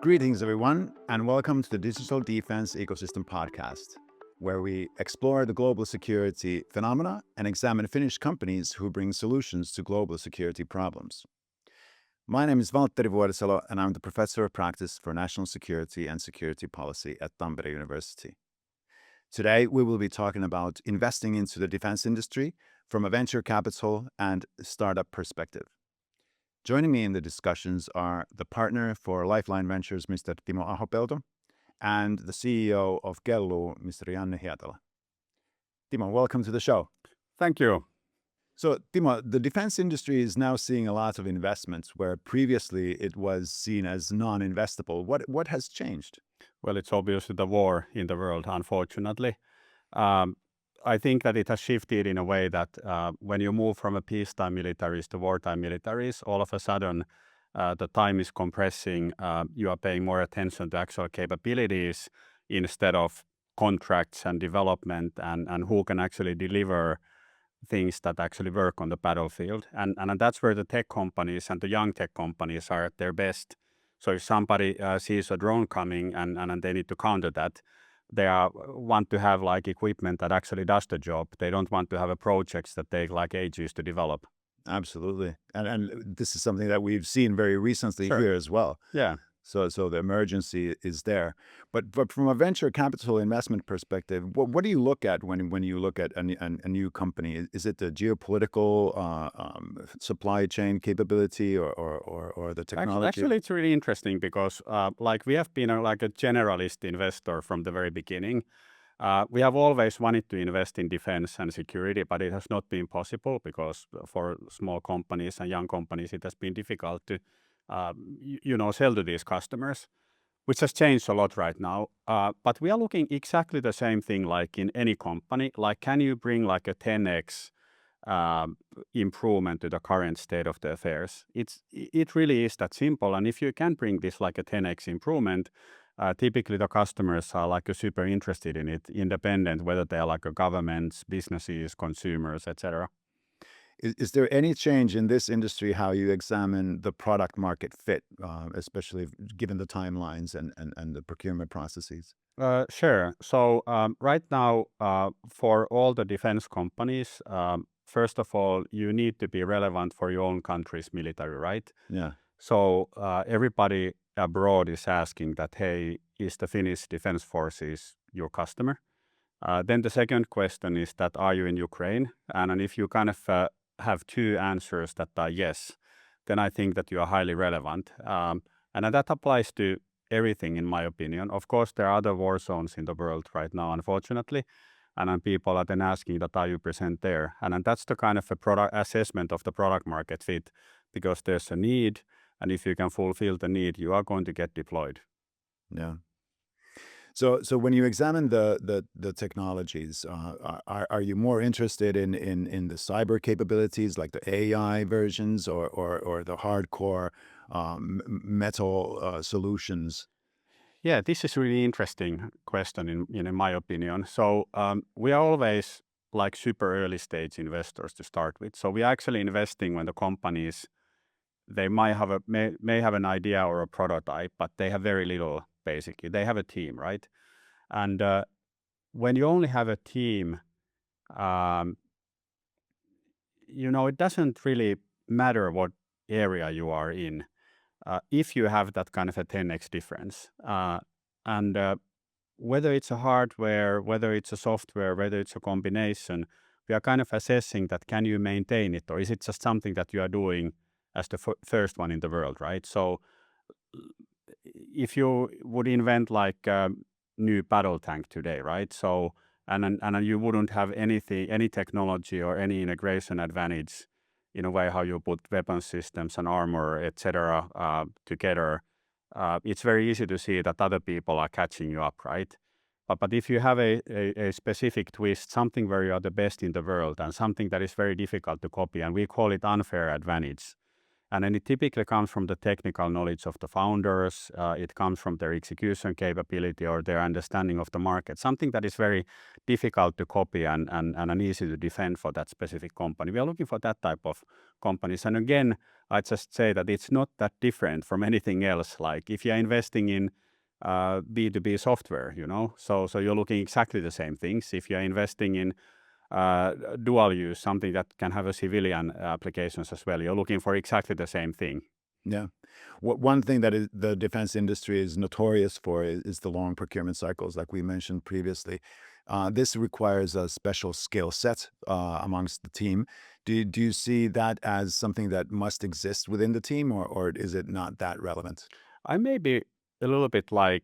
Greetings, everyone, and welcome to the Digital Defense Ecosystem Podcast, where we explore the global security phenomena and examine Finnish companies who bring solutions to global security problems. My name is Valtteri Vuorisalo, and I'm the Professor of Practice for National Security and Security Policy at Tampere University. Today, we will be talking about investing into the defense industry from a venture capital and startup perspective. Joining me in the discussions are the partner for Lifeline Ventures, Mr. Timo Ahopelto, and the CEO of Kelluu, Mr. Janne Hietala. Timo, welcome to the show. Thank you. So, Timo, the defense industry is now seeing a lot of investments where previously it was seen as non-investable. What has changed? Well, it's obviously the war in the world, unfortunately. I think that it has shifted in a way that when you move from a peacetime militaries to wartime militaries, all of a sudden the time is compressing. You are paying more attention to actual capabilities instead of contracts and development and who can actually deliver things that actually work on the battlefield. And that's where the tech companies and the young tech companies are at their best. So if somebody sees a drone coming and they need to counter that, they want to have like equipment that actually does the job. They don't want to have a projects that take like ages to develop. Absolutely. And this is something that we've seen very recently here as well. Yeah. So the emergency is there. But from a venture capital investment perspective, what do you look at when you look at a new company? Is it the geopolitical supply chain capability or the technology? Actually, it's really interesting because like we have been like a generalist investor from the very beginning. We have always wanted to invest in defense and security, but it has not been possible because for small companies and young companies, it has been difficult to sell to these customers, which has changed a lot right now. But we are looking exactly the same thing like in any company. Like, can you bring like a 10x improvement to the current state of the affairs? It really is that simple. And if you can bring this like a 10x improvement, typically the customers are like super interested in it, independent whether they are like governments, businesses, consumers, etc. Is there any change in this industry how you examine the product market fit, especially given the timelines and the procurement processes? Sure. So right now, for all the defense companies, first of all, you need to be relevant for your own country's military, right? Yeah. So everybody abroad is asking that, hey, is the Finnish Defense Forces your customer? Then the second question is that, are you in Ukraine? And if you kind of have two answers that are yes, then I think that you are highly relevant. And that applies to everything, in my opinion. Of course, there are other war zones in the world right now, unfortunately. And then people are then asking that, are you present there? And that's the kind of a product assessment of the product market fit, because there's a need. And if you can fulfill the need, you are going to get deployed. Yeah. So when you examine the technologies, are you more interested in the cyber capabilities like the AI versions or the hardcore metal solutions? Yeah, this is a really interesting question in my opinion. So we are always like super early stage investors to start with. So we are actually investing when the companies, they may have an idea or a prototype, but they have very little. Basically, they have a team, right? And when you only have a team, it doesn't really matter what area you are in if you have that kind of a 10x difference. And whether it's a hardware, whether it's a software, whether it's a combination, we are kind of assessing that, can you maintain it, or is it just something that you are doing as the first one in the world, right? So if you would invent like a new battle tank today, right? So and you wouldn't have any technology or any integration advantage in a way how you put weapon systems and armor, etc. Together. It's very easy to see that other people are catching you up, right? But if you have a specific twist, something where you are the best in the world and something that is very difficult to copy, and we call it unfair advantage. And then it typically comes from the technical knowledge of the founders. It comes from their execution capability or their understanding of the market, something that is very difficult to copy and easy to defend for that specific company. We are looking for that type of companies. And again, I just say that it's not that different from anything else. Like if you're investing in B2B software, so you're looking exactly the same things. If you're investing in dual use, something that can have a civilian applications as well, you're looking for exactly the same thing. Yeah. One thing that the defense industry is notorious for is the long procurement cycles, like we mentioned previously. This requires a special skill set amongst the team. Do you see that as something that must exist within the team, or is it not that relevant? I may be a little bit like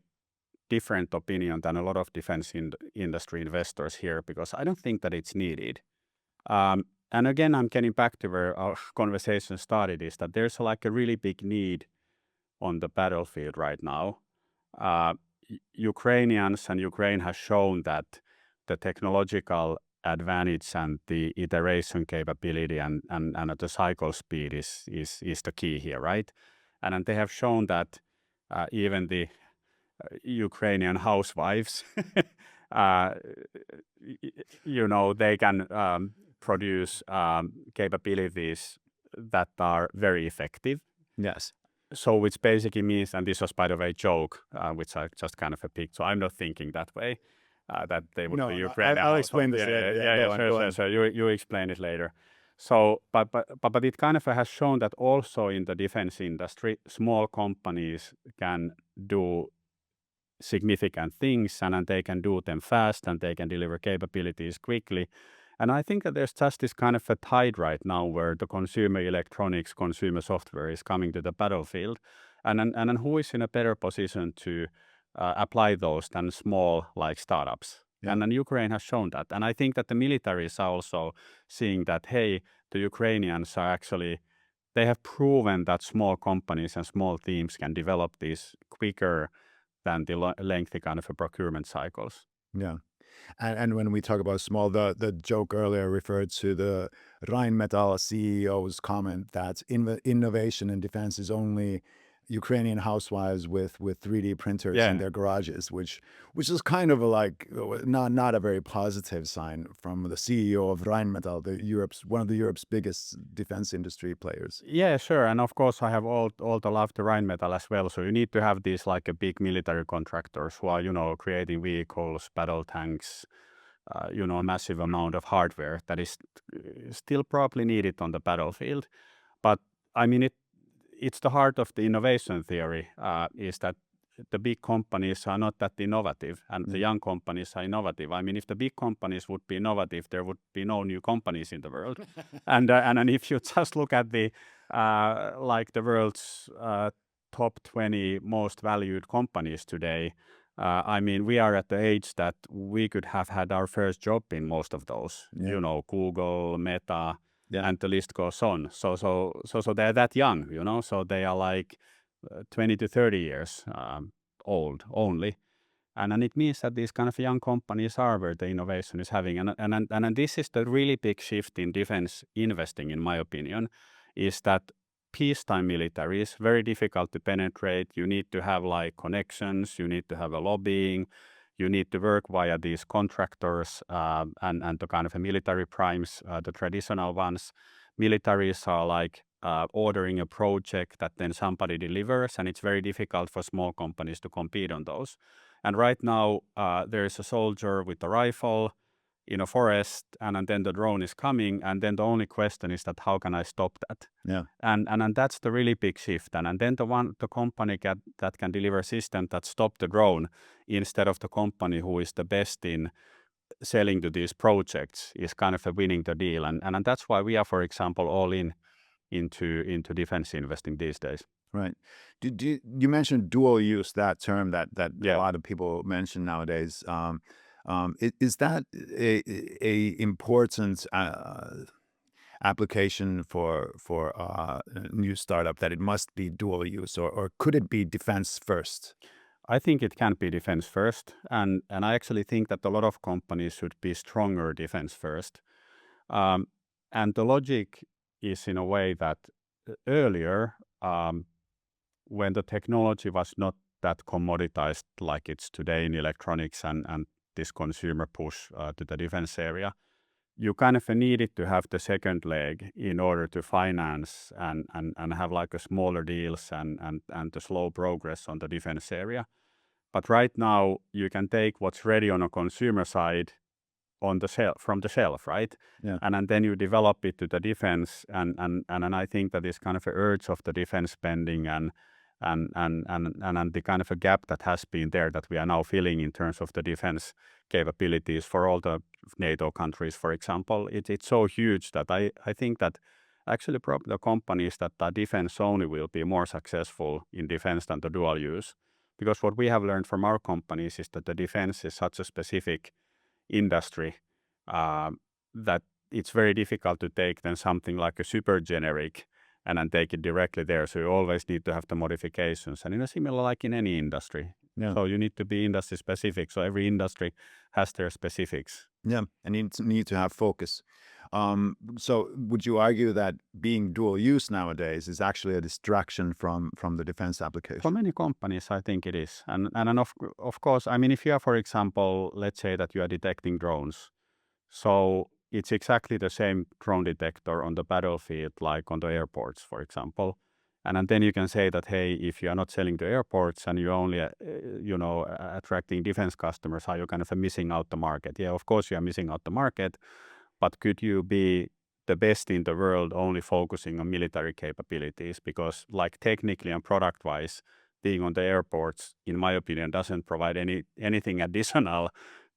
different opinion than a lot of defense industry investors here, because I don't think that it's needed. And again, I'm getting back to where our conversation started, is that there's like a really big need on the battlefield right now. Ukrainians and Ukraine has shown that the technological advantage and the iteration capability and the cycle speed is the key here, right? And they have shown that even the Ukrainian housewives, they can produce capabilities that are very effective. Yes. So which basically means, and this was by the way a joke, which I just kind of picked, so I'm not thinking that way, that they would be Ukrainian. I'll explain this. Sure. You explain it later. So, but it kind of has shown that also in the defense industry, small companies can do significant things, and they can do them fast, and they can deliver capabilities quickly. And I think that there's just this kind of a tide right now where the consumer electronics, consumer software is coming to the battlefield, and then who is in a better position to apply those than small like startups? Yeah. And then Ukraine has shown that, and I think that the militaries are also seeing that, hey, the Ukrainians are actually, they have proven that small companies and small teams can develop these quicker than the lengthy kind of a procurement cycles. Yeah. And when we talk about small, the joke earlier referred to the Rheinmetall CEO's comment that innovation in defense is only Ukrainian housewives with 3D printers in their garages, which is kind of not a very positive sign from the CEO of Rheinmetall, one of Europe's biggest defense industry players. Yeah, sure. And of course, I have all the love to Rheinmetall as well. So you need to have these like a big military contractors who are, creating vehicles, battle tanks, a massive amount of hardware that is still probably needed on the battlefield. But I mean, it's the heart of the innovation theory, is that the big companies are not that innovative, and the young companies are innovative. I mean, if the big companies would be innovative, there would be no new companies in the world. and if you just look at the the world's top 20 most valued companies today, I mean, we are at the age that we could have had our first job in most of those. Google, Meta. Yeah. And the list goes on. So they're that young, so they are like 20 to 30 years old only. And then it means that these kind of young companies are where the innovation is having. And this is the really big shift in defense investing, in my opinion, is that peacetime military is very difficult to penetrate. You need to have like connections, you need to have a lobbying, you need to work via these contractors and the kind of military primes, the traditional ones. Militaries are like ordering a project that then somebody delivers, and it's very difficult for small companies to compete on those. And right now, there is a soldier with a rifle in a forest, and then the drone is coming, and then the only question is that how can I stop that? Yeah. And that's the really big shift. And then the company that can deliver a system that stop the drone, instead of the company who is the best in selling to these projects, is kind of winning the deal. And that's why we are, for example, all into defense investing these days. Right. You mentioned dual use, that term that a lot of people mention nowadays. Is that a important application for a new startup, that it must be dual use, or could it be defense first? I think it can be defense first, and I actually think that a lot of companies should be stronger defense first. And the logic is in a way that earlier, when the technology was not that commoditized like it's today in electronics and this consumer push to the defense area, you kind of needed to have the second leg in order to finance and have like a smaller deals and the slow progress on the defense area. But right now, you can take what's ready on a consumer side on the from the shelf, right? Yeah. And then you develop it to the defense, and I think that this kind of a urge of the defense spending and the kind of a gap that has been there that we are now filling in terms of the defense capabilities for all the NATO countries, for example, it's so huge that I think that actually probably the companies that are defense only will be more successful in defense than the dual use. Because what we have learned from our companies is that the defense is such a specific industry that it's very difficult to take then something like a super generic and then take it directly there. So you always need to have the modifications, and in a similar like in any industry. Yeah. So you need to be industry specific. So every industry has their specifics. Yeah, and you need to have focus. So would you argue that being dual use nowadays is actually a distraction from the defense application? For many companies, I think it is. And of course, I mean, if you are, for example, let's say that you are detecting drones, so it's exactly the same drone detector on the battlefield like on the airports, for example. And then you can say that, hey, if you are not selling to airports and you're only, attracting defense customers, are you kind of missing out the market? Yeah, of course you are missing out the market, but could you be the best in the world only focusing on military capabilities? Because like technically and product-wise, being on the airports, in my opinion, doesn't provide anything additional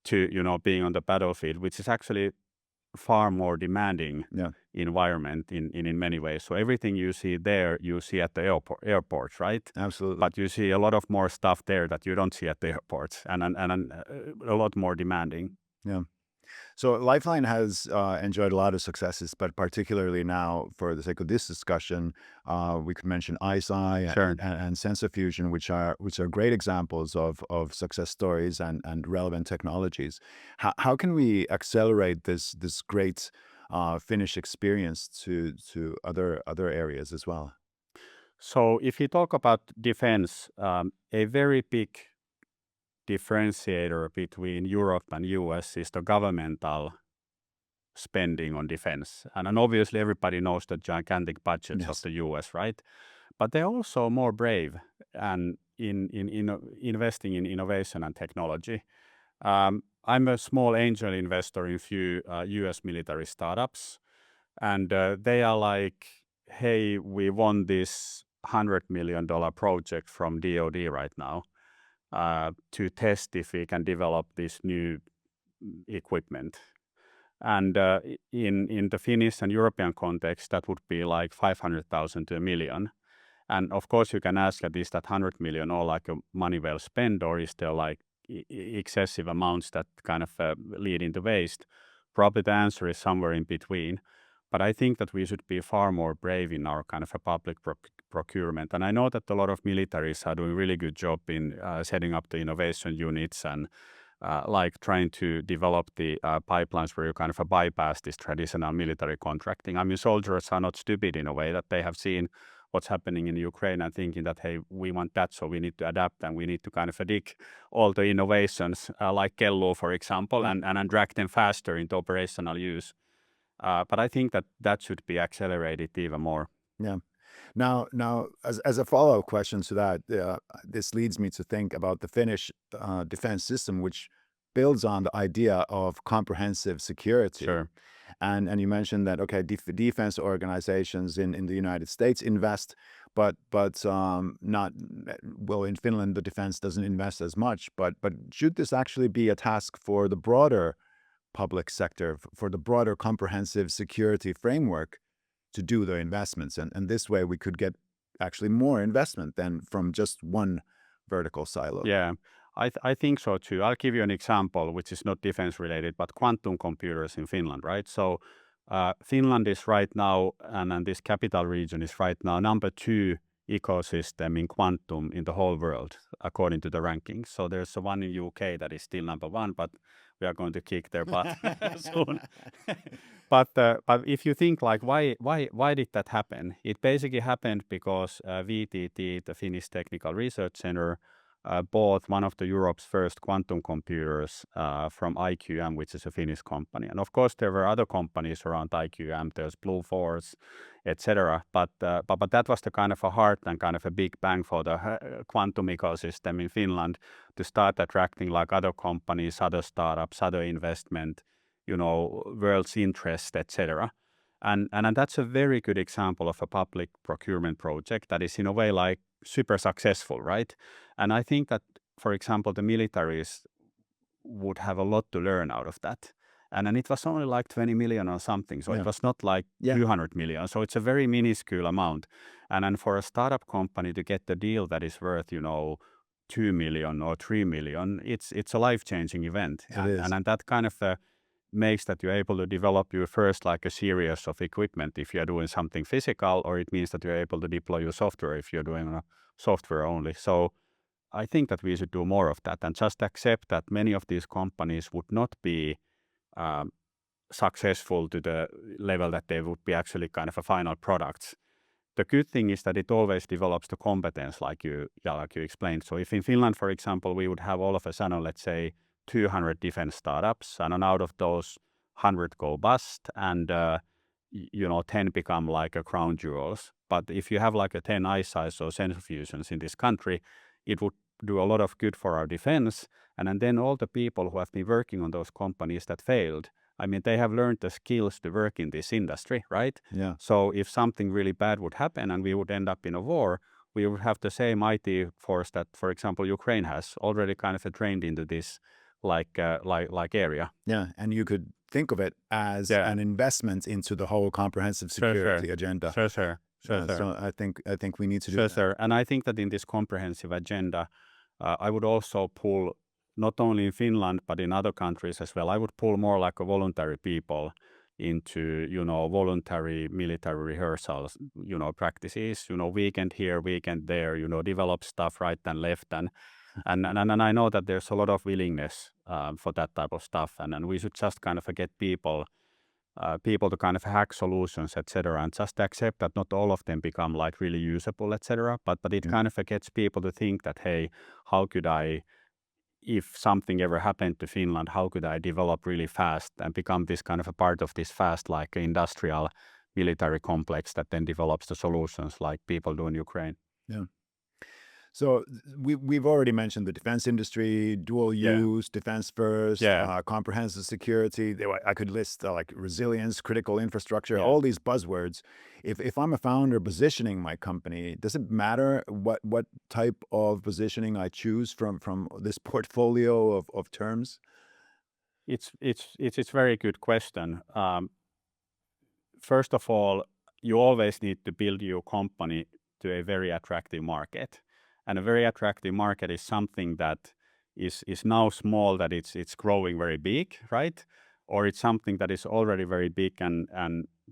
to, being on the battlefield, which is actually far more demanding environment in many ways. So everything you see there, you see at the airports, right? Absolutely. But you see a lot of more stuff there that you don't see at the airports, and a lot more demanding. Yeah. So Lifeline has enjoyed a lot of successes, but particularly now, for the sake of this discussion, we could mention ISI Sure. and sensor fusion, which are great examples of success stories and relevant technologies. How can we accelerate this great Finnish experience to other areas as well? So if you talk about defense, a very big differentiator between Europe and US is the governmental spending on defense. And obviously everybody knows the gigantic budgets of the US, right? But they're also more brave and in investing in innovation and technology. I'm a small angel investor in few US military startups, and they are like, hey, we won this $100 million project from DoD right now to test if we can develop this new equipment. And in the Finnish and European context, that would be like 500,000 to $1 million. And of course, you can ask, is that 100 million all like a money well spent, or is there like excessive amounts that kind of lead into waste? Probably the answer is somewhere in between. But I think that we should be far more brave in our kind of a public procurement. And I know that a lot of militaries are doing a really good job in setting up the innovation units and like trying to develop the pipelines where you kind of bypass this traditional military contracting. I mean, soldiers are not stupid in a way that they have seen what's happening in Ukraine and thinking that, hey, we want that, so we need to adapt and we need to kind of dig all the innovations like Kelluu, for example, and drag them faster into operational use. But I think that should be accelerated even more. Yeah. Now, as a follow-up question to that, this leads me to think about the Finnish defense system, which builds on the idea of comprehensive security. Sure. And you mentioned that, okay, defense organizations in the United States invest, but not, well, in Finland, the defense doesn't invest as much. But should this actually be a task for the broader public sector, for the broader comprehensive security framework to do the investments? And this way we could get actually more investment than from just one vertical silo. Yeah, I think so too. I'll give you an example, which is not defense related, but quantum computers in Finland, right? So Finland is right now, and this capital region is right now number 2 ecosystem in quantum in the whole world, according to the rankings. So there's one in UK that is still number 1, but we are going to kick their butt soon. But if you think like why did that happen? It basically happened because VTT, the Finnish Technical Research Center, bought one of the Europe's first quantum computers from IQM, which is a Finnish company. And of course, there were other companies around IQM. There's Blue Force, etc. But that was the kind of a heart and kind of a big bang for the quantum ecosystem in Finland to start attracting like other companies, other startups, other investment, world's interest, etc. And that's a very good example of a public procurement project that is in a way like super successful, right? And I think that, for example, the militaries would have a lot to learn out of that. And then it was only like 20 million or something. So it was not like 200 million. So it's a very minuscule amount. And then for a startup company to get the deal that is worth, 2 million or 3 million, it's a life-changing event. And that kind of makes that you're able to develop your first like a series of equipment if you're doing something physical, or it means that you're able to deploy your software if you're doing software only. So I think that we should do more of that and just accept that many of these companies would not be successful to the level that they would be actually kind of a final products. The good thing is that it always develops the competence like you explained. So if in Finland, for example, we would have all of a sudden, let's say, 200 defense startups, and out of those 100 go bust, and 10 become like a crown jewels. But if you have like a 10 ISIS or centrifusions in this country, it would do a lot of good for our defense. And then all the people who have been working on those companies that failed, I mean, they have learned the skills to work in this industry, right? Yeah. So if something really bad would happen and we would end up in a war, we would have the same IT force that, for example, Ukraine has already kind of trained into this like area. Yeah, and you could think of it as an investment into the whole comprehensive security agenda. Sure. So I think we need to do that. Sure. And I think that in this comprehensive agenda, I would also pull, not only in Finland, but in other countries as well, I would pull more like a voluntary people into, voluntary military rehearsals, practices, weekend here, weekend there, develop stuff right and left. And I know that there's a lot of willingness for that type of stuff. And we should just kind of get people to kind of hack solutions, etc., and just accept that not all of them become like really usable, etc. But it kind of gets people to think that, hey, how could I, if something ever happened to Finland, how could I develop really fast and become this kind of a part of this fast like industrial military complex that then develops the solutions like people do in Ukraine. Yeah. So we've already mentioned the defense industry, dual use, defense first, comprehensive security. I could list like resilience, critical infrastructure, all these buzzwords. If I'm a founder positioning my company, does it matter what type of positioning I choose from this portfolio of terms? It's a very good question. First of all, you always need to build your company to a very attractive market. And a very attractive market is something that is now small, that it's growing very big, right? Or it's something that is already very big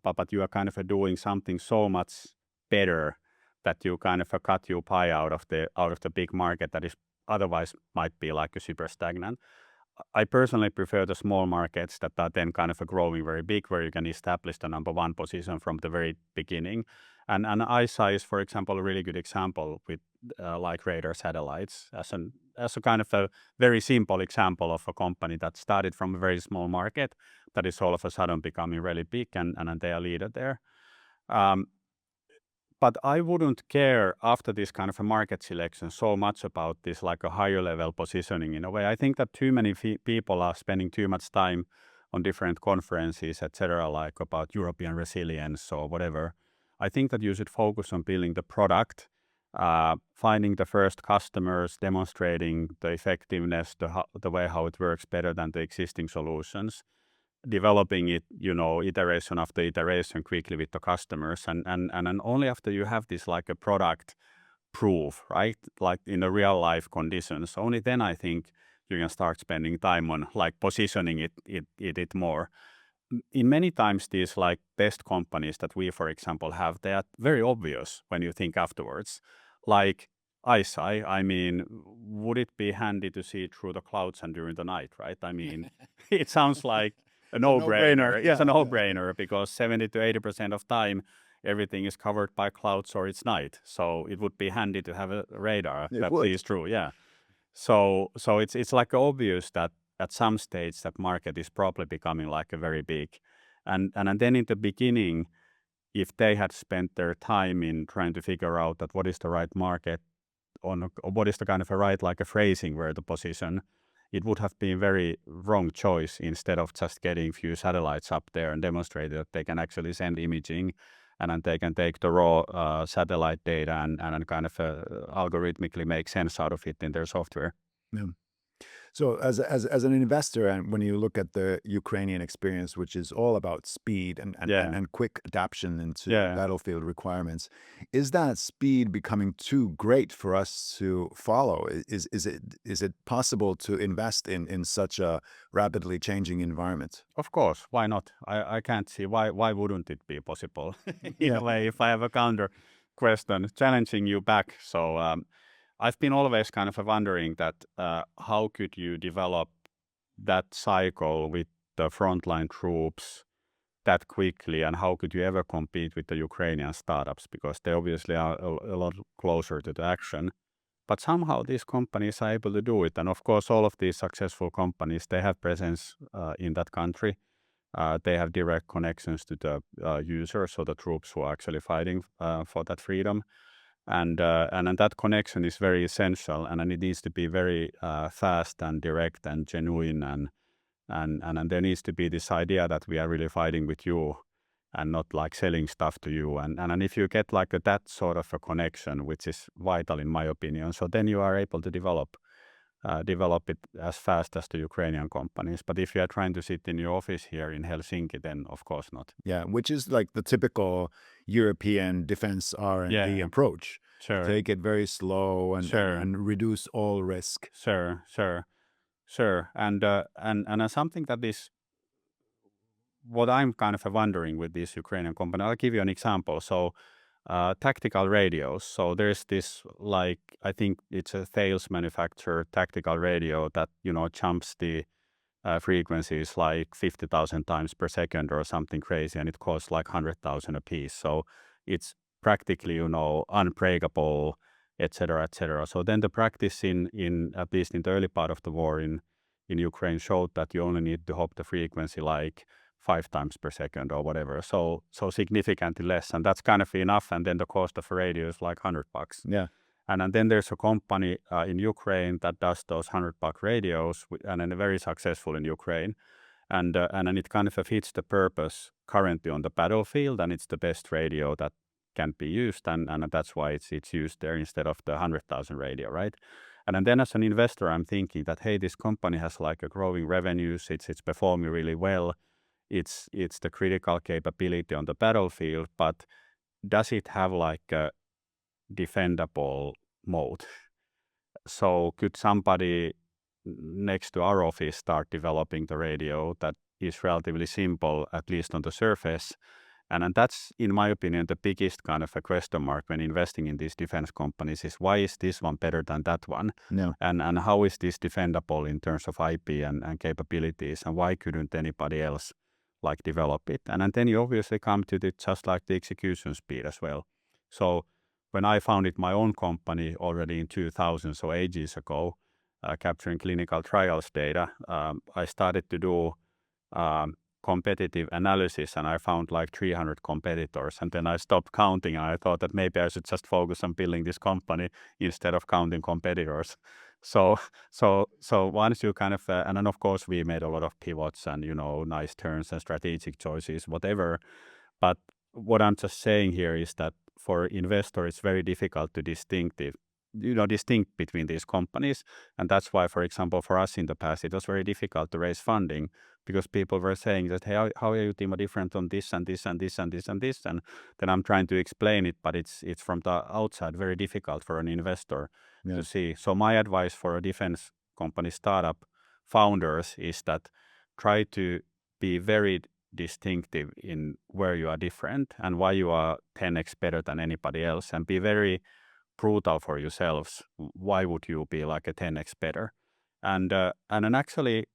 but you are kind of doing something so much better that you kind of cut your pie out of the big market that is otherwise might be like a super stagnant. I personally prefer the small markets that are then kind of growing very big, where you can establish the number one position from the very beginning. And ISA is, for example, a really good example with like radar satellites as a kind of a very simple example of a company that started from a very small market that is all of a sudden becoming really big, and they are leader there. But I wouldn't care after this kind of a market selection so much about this like a higher level positioning in a way. I think that too many people are spending too much time on different conferences, etc., like about European resilience or whatever. I think that you should focus on building the product, finding the first customers, demonstrating the effectiveness, the way how it works better than the existing solutions, developing it, iteration after iteration quickly with the customers. And only after you have this like a product proof, right? Like in the real life conditions, only then I think you can start spending time on like positioning it more. In many times these like best companies that we, for example, have, they are very obvious when you think afterwards. Like eyesight. I mean, would it be handy to see through the clouds and during the night, right? I mean, it sounds like a no-brainer. It's a no-brainer because 70 to 80% of time, everything is covered by clouds or it's night. So it would be handy to have a radar It that would. sees through, yeah. So it's like obvious that at some stage that market is probably becoming like a very big, and then in the beginning, if they had spent their time in trying to figure out that what is the right market or what is the kind of a right like a phrasing where the position, it would have been very wrong choice instead of just getting few satellites up there and demonstrate that they can actually send imaging and then they can take the raw satellite data and kind of algorithmically make sense out of it in their software. Yeah. So as an investor, and when you look at the Ukrainian experience, which is all about speed and quick adaptation into battlefield requirements, is that speed becoming too great for us to follow? Is it possible to invest in such a rapidly changing environment? Of course, why not? I can't see why wouldn't it be possible in a way. If I have a counter question challenging you back, so I've been always kind of wondering that how could you develop that cycle with the frontline troops that quickly, and how could you ever compete with the Ukrainian startups, because they obviously are a lot closer to the action. But somehow these companies are able to do it, and of course all of these successful companies, they have presence in that country. They have direct connections to the users, so the troops who are actually fighting for that freedom. And then that connection is very essential, and then it needs to be very fast and direct and genuine, and there needs to be this idea that we are really fighting with you and not like selling stuff to you. And if you get like that sort of a connection, which is vital in my opinion, so then you are able to develop it as fast as the Ukrainian companies. But if you are trying to sit in your office here in Helsinki, then of course not. Yeah, which is like the typical European defense R&D approach. Sure. Take it very slow and reduce all risk. Sure. And something that is what I'm kind of wondering with this Ukrainian company. I'll give you an example. So tactical radios. So there's this, like, I think it's a Thales manufacturer tactical radio that, jumps the frequencies like 50,000 times per second or something crazy, and it costs like 100,000 a piece. So it's practically, unbreakable, etc., etc. So then the practice in at least in the early part of the war in Ukraine showed that you only need to hop the frequency like 5 times per second or whatever. So significantly less, and that's kind of enough. And then the cost of a radio is like $100. Yeah. And then there's a company in Ukraine that does those $100 radios, and then very successful in Ukraine. And then it kind of fits the purpose currently on the battlefield, and it's the best radio that can be used, and that's why it's used there instead of the 100,000 radio, right? And then as an investor, I'm thinking that, hey, this company has like a growing revenues, it's performing really well, it's the critical capability on the battlefield, but does it have like a defendable mode? So could somebody next to our office start developing the radio that is relatively simple, at least on the surface? And that's, in my opinion, the biggest kind of a question mark when investing in these defense companies is, why is this one better than that one? No. And how is this defendable in terms of IP and capabilities? And why couldn't anybody else like develop it? And then you obviously come to just like the execution speed as well. So when I founded my own company already in 2000, so ages ago, capturing clinical trials data, I started to do competitive analysis, and I found like 300 competitors, and then I stopped counting, and I thought that maybe I should just focus on building this company instead of counting competitors. So once you kind of and then of course we made a lot of pivots and nice turns and strategic choices, whatever. But what I'm just saying here is that for investors it's very difficult to distinct between these companies, and that's why, for example, for us in the past it was very difficult to raise funding, because people were saying that, hey, how are you, Timo, different on this and this and this and this and this, and then I'm trying to explain it, but it's from the outside very difficult for an investor to see. So my advice for a defense company startup founders is that try to be very distinctive in where you are different and why you are 10x better than anybody else, and be very brutal for yourselves, why would you be like a 10x better? And then actually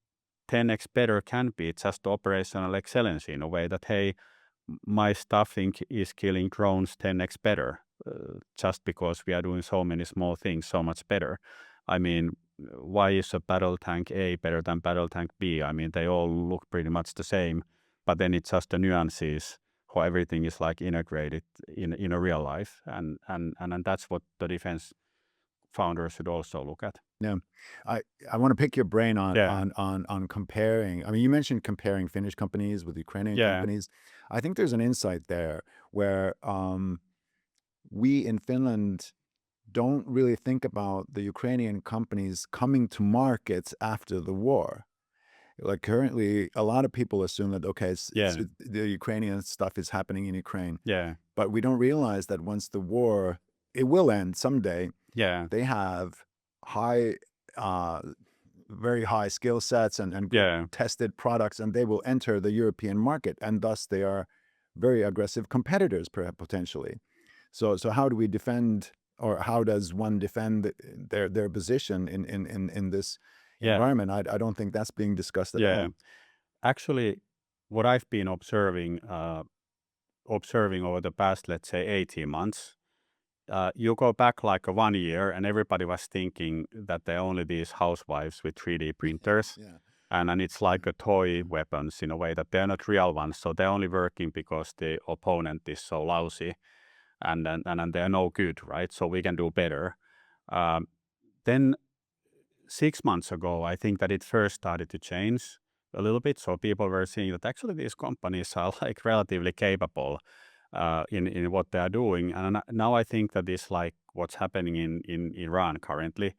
10x better can be just operational excellence in a way that, hey, my staffing is killing drones 10x better, just because we are doing so many small things so much better. I mean, why is a battle tank A better than battle tank B? I mean, they all look pretty much the same, but then it's just the nuances how everything is like integrated in a real life, and that's what the defense founders should also look at. Yeah, I want to pick your brain on Yeah. on comparing. I mean, you mentioned comparing Finnish companies with Ukrainian Yeah. companies. I think there's an insight there where we in Finland don't really think about the Ukrainian companies coming to markets after the war. Like currently, a lot of people assume that, okay, Yeah. the Ukrainian stuff is happening in Ukraine, Yeah. but we don't realize that once the war, it will end someday. Yeah. They have high, very high skill sets and Yeah. tested products, and they will enter the European market, and thus they are very aggressive competitors, potentially. So how do we defend, or how does one defend their position in this Yeah. environment? I don't think that's being discussed at Yeah. all. Actually, what I've been observing over the past, let's say, 18 months, you go back like 1 year and everybody was thinking that they're only these housewives with 3D printers. Yeah. And it's like a toy weapons in a way that they're not real ones. So they're only working because the opponent is so lousy and they're no good, right? So we can do better. Then 6 months ago, I think that it first started to change a little bit. So people were seeing that actually these companies are like relatively capable in what they are doing. And now I think that this, like what's happening in Iran currently,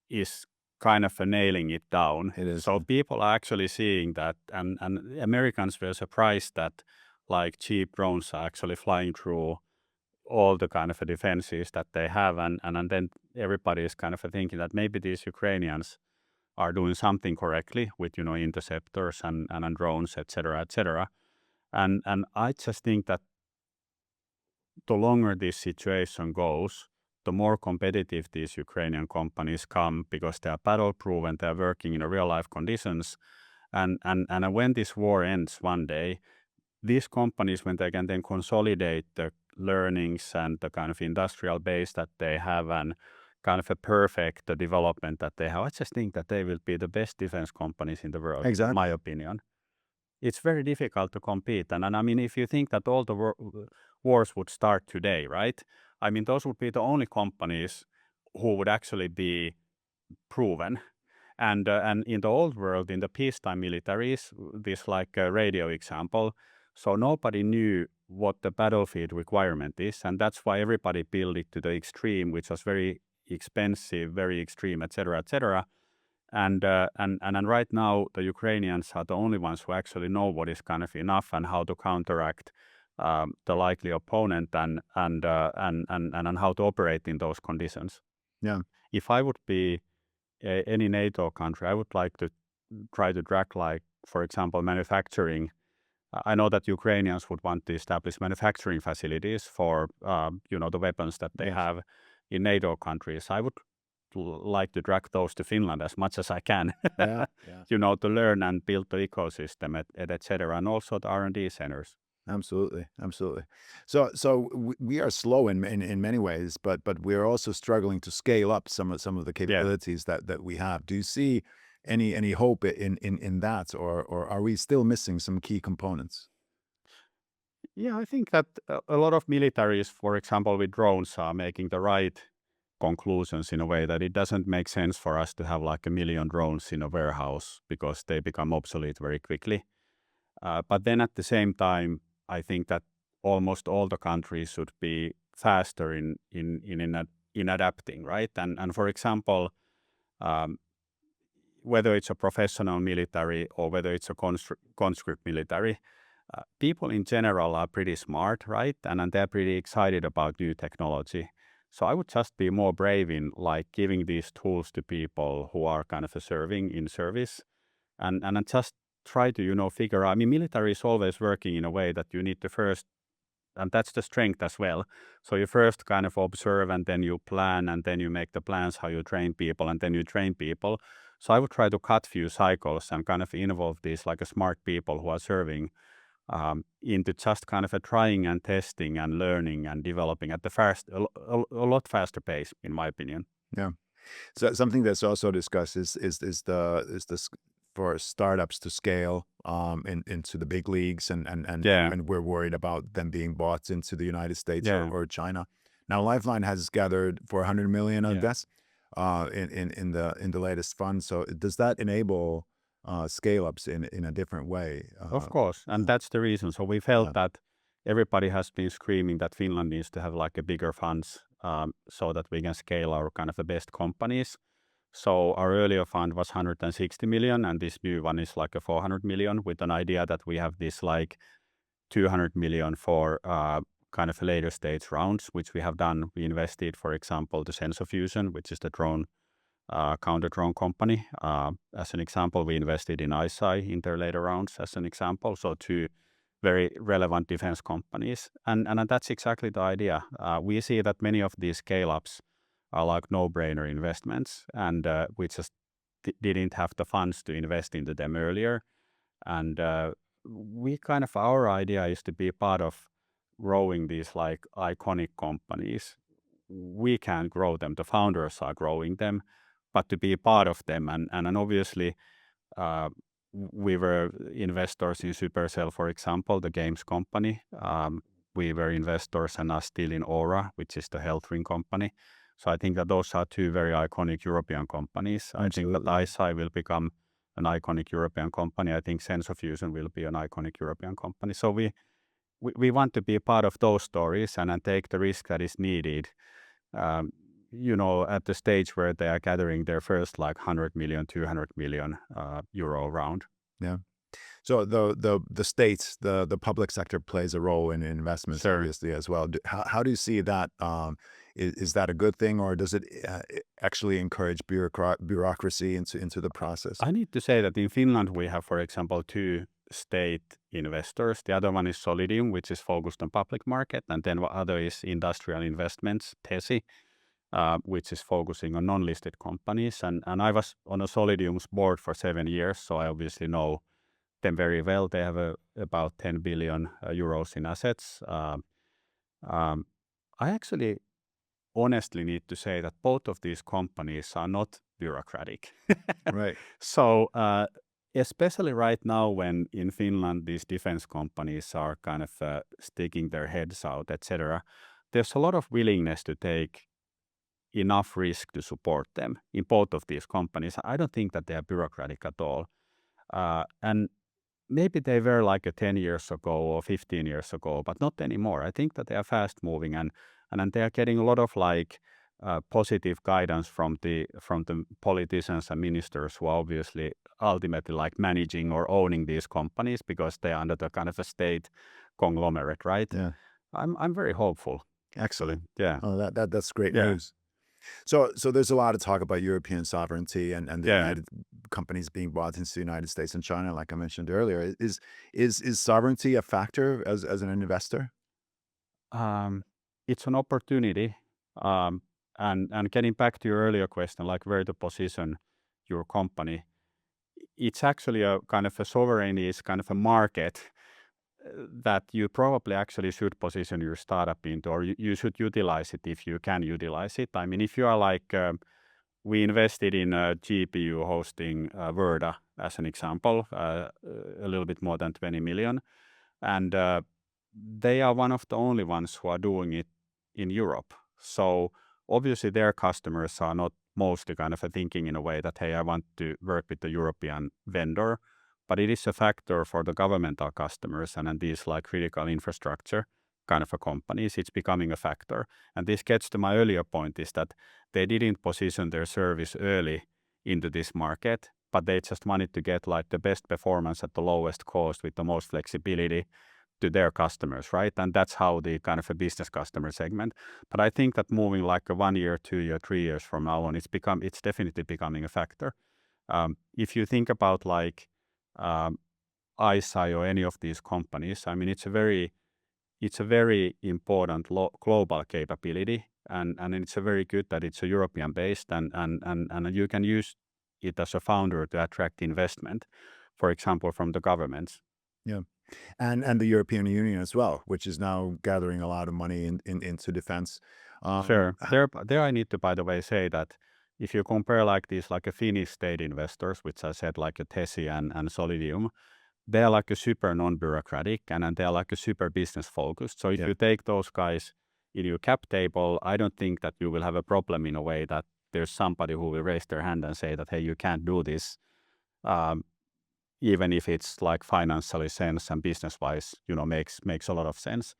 is kind of nailing it down. It is. So people are actually seeing that, and Americans were surprised that like cheap drones are actually flying through all the kind of defenses that they have, and then everybody is kind of thinking that maybe these Ukrainians are doing something correctly with interceptors and drones, etc., etc. And I just think that the longer this situation goes, the more competitive these Ukrainian companies come, because they are battle-proof and they are working in real-life conditions. And when this war ends one day, these companies, when they can then consolidate the learnings and the kind of industrial base that they have and kind of a perfect development that they have, I just think that they will be the best defense companies in the world, Exactly. in my opinion. It's very difficult to compete. And I mean, if you think that all the wars would start today, right? I mean, those would be the only companies who would actually be proven. And in the old world, in the peacetime militaries, this like radio example, so nobody knew what the battlefield requirement is. And that's why everybody built it to the extreme, which was very expensive, very extreme, etc., etc. And right now, the Ukrainians are the only ones who actually know what is kind of enough and how to counteract the likely opponent and how to operate in those conditions. Yeah. If I would be any NATO country, I would like to try to drag, like, for example, manufacturing. I know that Ukrainians would want to establish manufacturing facilities for the weapons that they Yes. have in NATO countries. I would like to drag those to Finland as much as I can. Yeah. To learn and build the ecosystem, etc., and also the R&D centers. Absolutely. So we are slow in many ways, but we're also struggling to scale up some of the capabilities that we have. Do you see any hope in that, or are we still missing some key components? Yeah, I think that a lot of militaries, for example, with drones, are making the right conclusions in a way that it doesn't make sense for us to have like 1 million drones in a warehouse, because they become obsolete very quickly. But then at the same time, I think that almost all the countries should be faster in adapting, right? And for example, whether it's a professional military or whether it's a conscript military, people in general are pretty smart, right? And they're pretty excited about new technology. So I would just be more brave in like giving these tools to people who are kind of serving in service, and just try to figure out. I mean, military is always working in a way that you need to first and that's the strength as well. So you first kind of observe, and then you plan, and then you make the plans how you train people, and then you train people. So I would try to cut few cycles and kind of involve these like a smart people who are serving into just kind of a trying and testing and learning and developing at a lot faster pace, in my opinion. Yeah. So something that's also discussed is for startups to scale into the big leagues, and Yeah. we're worried about them being bought into the United States Yeah. or China. Now, Lifeline has gathered 400 million, I Yeah. guess, in the latest fund. So does that enable scale ups in a different way? Of course, and that's the reason. So we felt Yeah. that everybody has been screaming that Finland needs to have like a bigger funds so that we can scale our kind of the best companies. So our earlier fund was 160 million, and this new one is like a 400 million, with an idea that we have this like 200 million for kind of later stage rounds, which we have done. We invested, for example, to Sensor Fusion, which is the drone counter drone company. As an example, we invested in ISI in their later rounds, as an example. So two very relevant defense companies, and that's exactly the idea. We see that many of these scale-ups are like no-brainer investments, and we just didn't have the funds to invest into them earlier. And we kind of, our idea is to be part of growing these like iconic companies. We can't grow them, the founders are growing them, but to be part of them. And obviously, we were investors in Supercell, for example, the games company. We were investors and are still in Aura, which is the health ring company. So I think that those are two very iconic European companies. I think that ISI will become an iconic European company. I think Sensor Fusion will be an iconic European company. So we want to be a part of those stories and take the risk that is needed. At the stage where they are gathering their first like 100 million, 200 million euro round. Yeah. So the states, the public sector plays a role in investments, Sure. obviously, as well. How do you see that? Is that a good thing, or does it actually encourage bureaucracy into the process? I need to say that in Finland we have, for example, two state investors. The other one is Solidium, which is focused on public market, and then the other is Industrial Investments, TESI, which is focusing on non-listed companies. And I was on a Solidium's board for 7 years, so I obviously know them very well. They have about 10 billion euros in assets. I actually honestly need to say that both of these companies are not bureaucratic. Right. So especially right now, when in Finland these defense companies are kind of sticking their heads out, etc., there's a lot of willingness to take enough risk to support them in both of these companies. I don't think that they are bureaucratic at all. And maybe they were like 10 years ago or 15 years ago, but not anymore. I think that they are fast moving, and they are getting a lot of like positive guidance from the politicians and ministers who are obviously ultimately like managing or owning these companies, because they are under the kind of a state conglomerate, right? Yeah. I'm very hopeful. Excellent. Yeah. Oh, that's great Yeah. news. So there's a lot of talk about European sovereignty and the Yeah. United companies being bought into the United States and China, like I mentioned earlier. Is sovereignty a factor as an investor? It's an opportunity. And getting back to your earlier question, like where to position your company, it's actually a kind of a sovereignty is kind of a market that you probably actually should position your startup into, or you should utilize it if you can utilize it. I mean, if you are like, we invested in a GPU hosting Verda, as an example, a little bit more than 20 million. And they are one of the only ones who are doing it in Europe. So obviously their customers are not mostly kind of thinking in a way that, hey, I want to work with the European vendor, but it is a factor for the governmental customers and these like critical infrastructure kind of companies. It's becoming a factor. And this gets to my earlier point, is that they didn't position their service early into this market, but they just wanted to get like the best performance at the lowest cost with the most flexibility to their customers, right? And that's how the kind of a business customer segment. But I think that moving like a 1 year, 2 year, 3 years from now on, it's definitely becoming a factor. If you think about like ISI or any of these companies, I mean, it's a very it's a very important global capability, and it's a very good that it's a European based, and you can use it as a founder to attract investment, for example, from the governments. Yeah. And the European Union as well, which is now gathering a lot of money into defense. Sure. There I need to, by the way, say that if you compare like these, like a Finnish state investors, which I said, like a Tesi and Solidium, they are like a super non-bureaucratic, and they are like a super business focused. So if Yeah. you take those guys in your cap table, I don't think that you will have a problem in a way that there's somebody who will raise their hand and say that, hey, you can't do this, even if it's like financially sense and business wise, makes a lot of sense.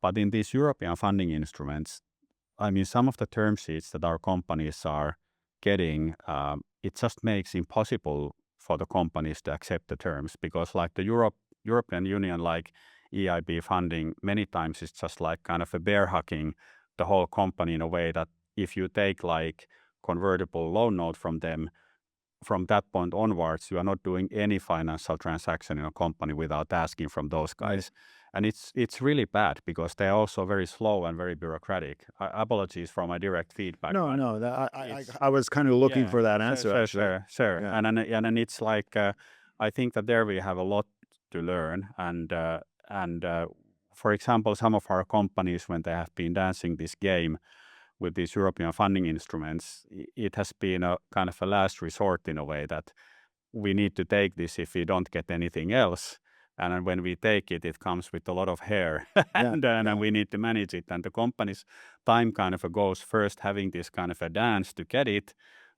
But in these European funding instruments, I mean, some of the term sheets that our companies are getting, it just makes impossible for the companies to accept the terms, because like the European Union, like EIB funding, many times it's just like kind of a bear hugging the whole company in a way that if you take like convertible loan note from them, from that point onwards, you are not doing any financial transaction in a company without asking from those guys. And it's really bad because they're also very slow and very bureaucratic. Apologies for my direct feedback. No, but no, it's- I was kind of looking yeah, for that answer. sure. Yeah. And then it's like I think that there we have a lot to learn. And for example, some of our companies, when they have been dancing this game with these European funding instruments, it has been a kind of a last resort in a way that we need to take this if we don't get anything else. And then when we take it, it comes with a lot of hair, and we need to manage it. And the company's time kind of goes first having this kind of a dance to get it,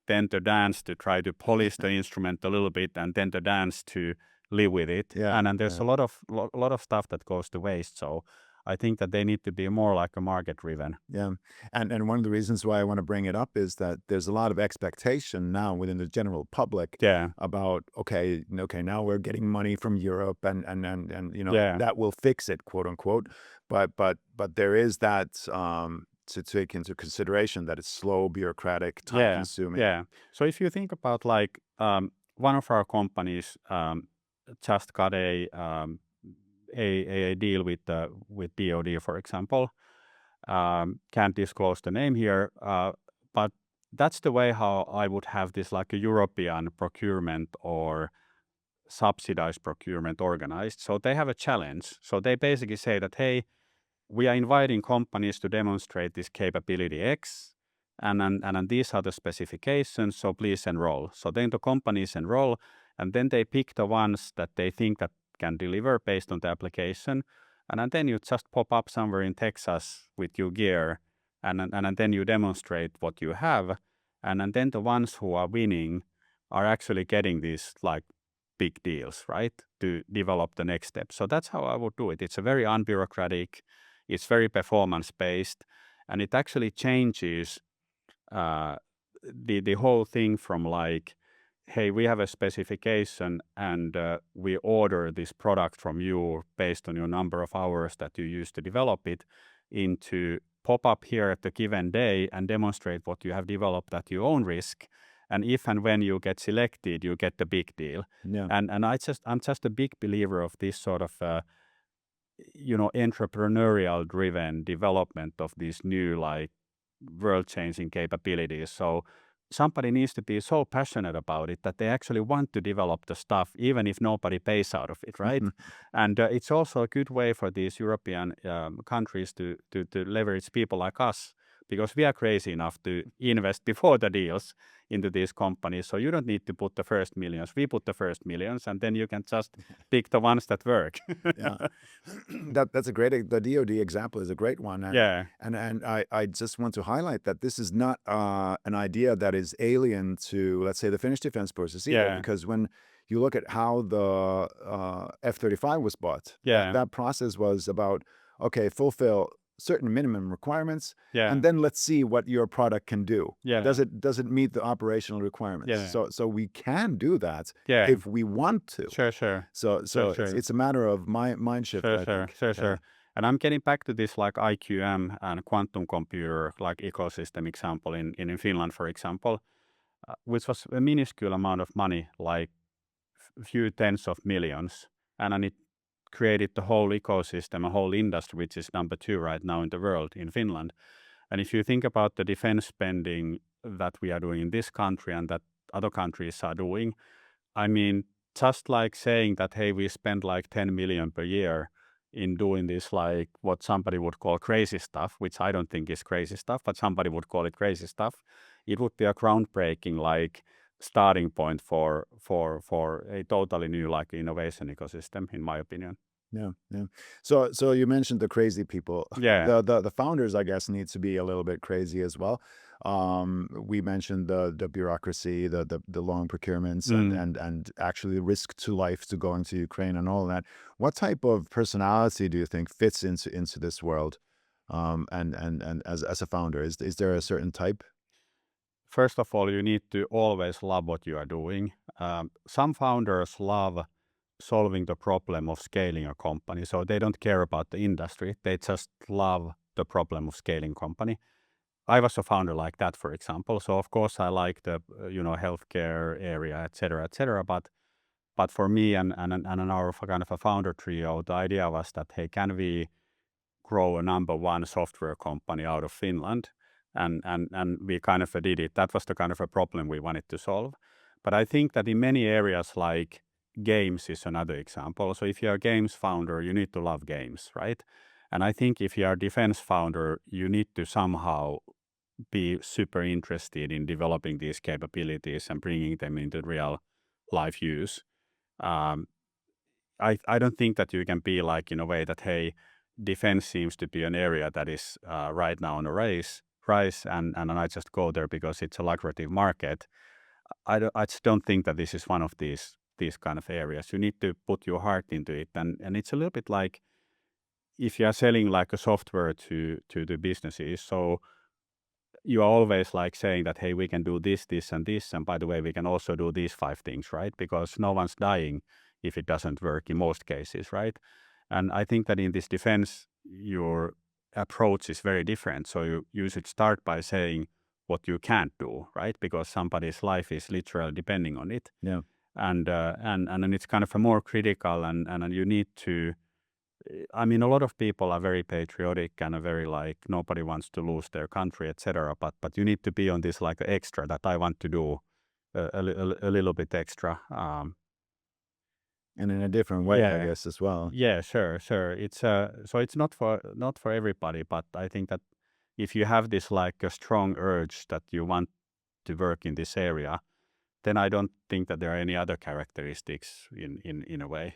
then the dance to try to polish the instrument a little bit, and then the dance to live with it. Yeah, And then there's a lot of stuff that goes to waste. So I think that they need to be more like a market driven. Yeah. And one of the reasons why I want to bring it up is that there's a lot of expectation now within the general public Yeah. about, okay, now we're getting money from Europe and Yeah. that will fix it, quote unquote. But there is that to take into consideration that it's slow, bureaucratic, time consuming. Yeah. So if you think about like one of our companies just got a deal with DoD, for example. Can't disclose the name here, but that's the way how I would have this like a European procurement or subsidized procurement organized. So they have a challenge. So they basically say that, hey, we are inviting companies to demonstrate this capability X, and then these are the specifications, so please enroll. So then the companies enroll, and then they pick the ones that they think that can deliver based on the application, and then you just pop up somewhere in Texas with your gear, and then you demonstrate what you have, and then the ones who are winning are actually getting these like big deals, right, to develop the next step. So that's how I would do it. It's a very unbureaucratic, it's very performance based, and it actually changes the whole thing from like, hey, we have a specification and we order this product from you based on your number of hours that you use to develop it, into pop up here at the given day and demonstrate what you have developed at your own risk. And if and when you get selected, you get the big deal. Yeah. And I'm just a big believer of this sort of entrepreneurial driven development of these new like world changing capabilities. So somebody needs to be so passionate about it that they actually want to develop the stuff, even if nobody pays out of it, right? And it's also a good way for these European countries to leverage people like us, because we are crazy enough to invest before the deals into these companies. So you don't need to put the first millions. We put the first millions, and then you can just pick the ones that work. Yeah, that's a great. The DoD example is a great one. And I just want to highlight that this is not an idea that is alien to, let's say, the Finnish defense process either. Because when you look at how the F-35 was bought, that process was about, okay, fulfill certain minimum requirements, and then let's see what your product can do. Does it meet the operational requirements? So we can do that if we want to. Sure. So it's a matter of mind shift. Sure. And I'm getting back to this like IQM and quantum computer like ecosystem example in Finland, for example, which was a minuscule amount of money, like a few tens of millions, and then it created the whole ecosystem, a whole industry, which is number 2 right now in the world, in Finland. And if you think about the defense spending that we are doing in this country and that other countries are doing, I mean, just like saying that, hey, we spend like 10 million per year in doing this, like what somebody would call crazy stuff, which I don't think is crazy stuff, but somebody would call it crazy stuff. It would be a groundbreaking like starting point for a totally new like innovation ecosystem, in my opinion. Yeah, yeah. So you mentioned the crazy people. Yeah. The founders, I guess, need to be a little bit crazy as well. We mentioned the bureaucracy, the long procurements, and actually risk to life to go into Ukraine and all that. What type of personality do you think fits into this world? And as a founder, is there a certain type? First of all, you need to always love what you are doing. Some founders love solving the problem of scaling a company, so they don't care about the industry. They just love the problem of scaling company. I was a founder like that, for example. So of course I like the healthcare area, etc. But for me and our kind of a founder trio, the idea was that, hey, can we grow a number 1 software company out of Finland? And we kind of did it. That was the kind of a problem we wanted to solve. But I think that in many areas, like games is another example. So if you're a games founder, you need to love games, right? And I think if you're a defense founder, you need to somehow be super interested in developing these capabilities and bringing them into real life use. Um, I don't think that you can be like in a way that, hey, defense seems to be an area that is right now on a rise, and I just go there because it's a lucrative market. I just don't think that this is one of these kind of areas. You need to put your heart into it, and it's a little bit like if you are selling like a software to the businesses. So you are always like saying that, hey, we can do this, and this, and by the way, we can also do these 5 things, right? Because no one's dying if it doesn't work in most cases, right? And I think that in this defense, your approach is very different. So you should start by saying what you can't do, right? Because somebody's life is literally depending on it. Yeah. And then it's kind of a more critical, and you need to. I mean, a lot of people are very patriotic and are very like nobody wants to lose their country, etc. But you need to be on this like extra that I want to do a little bit extra. And in a different way, I Yeah. guess, as well. Yeah, sure. It's so it's not for everybody, but I think that if you have this like a strong urge that you want to work in this area, then I don't think that there are any other characteristics in a way.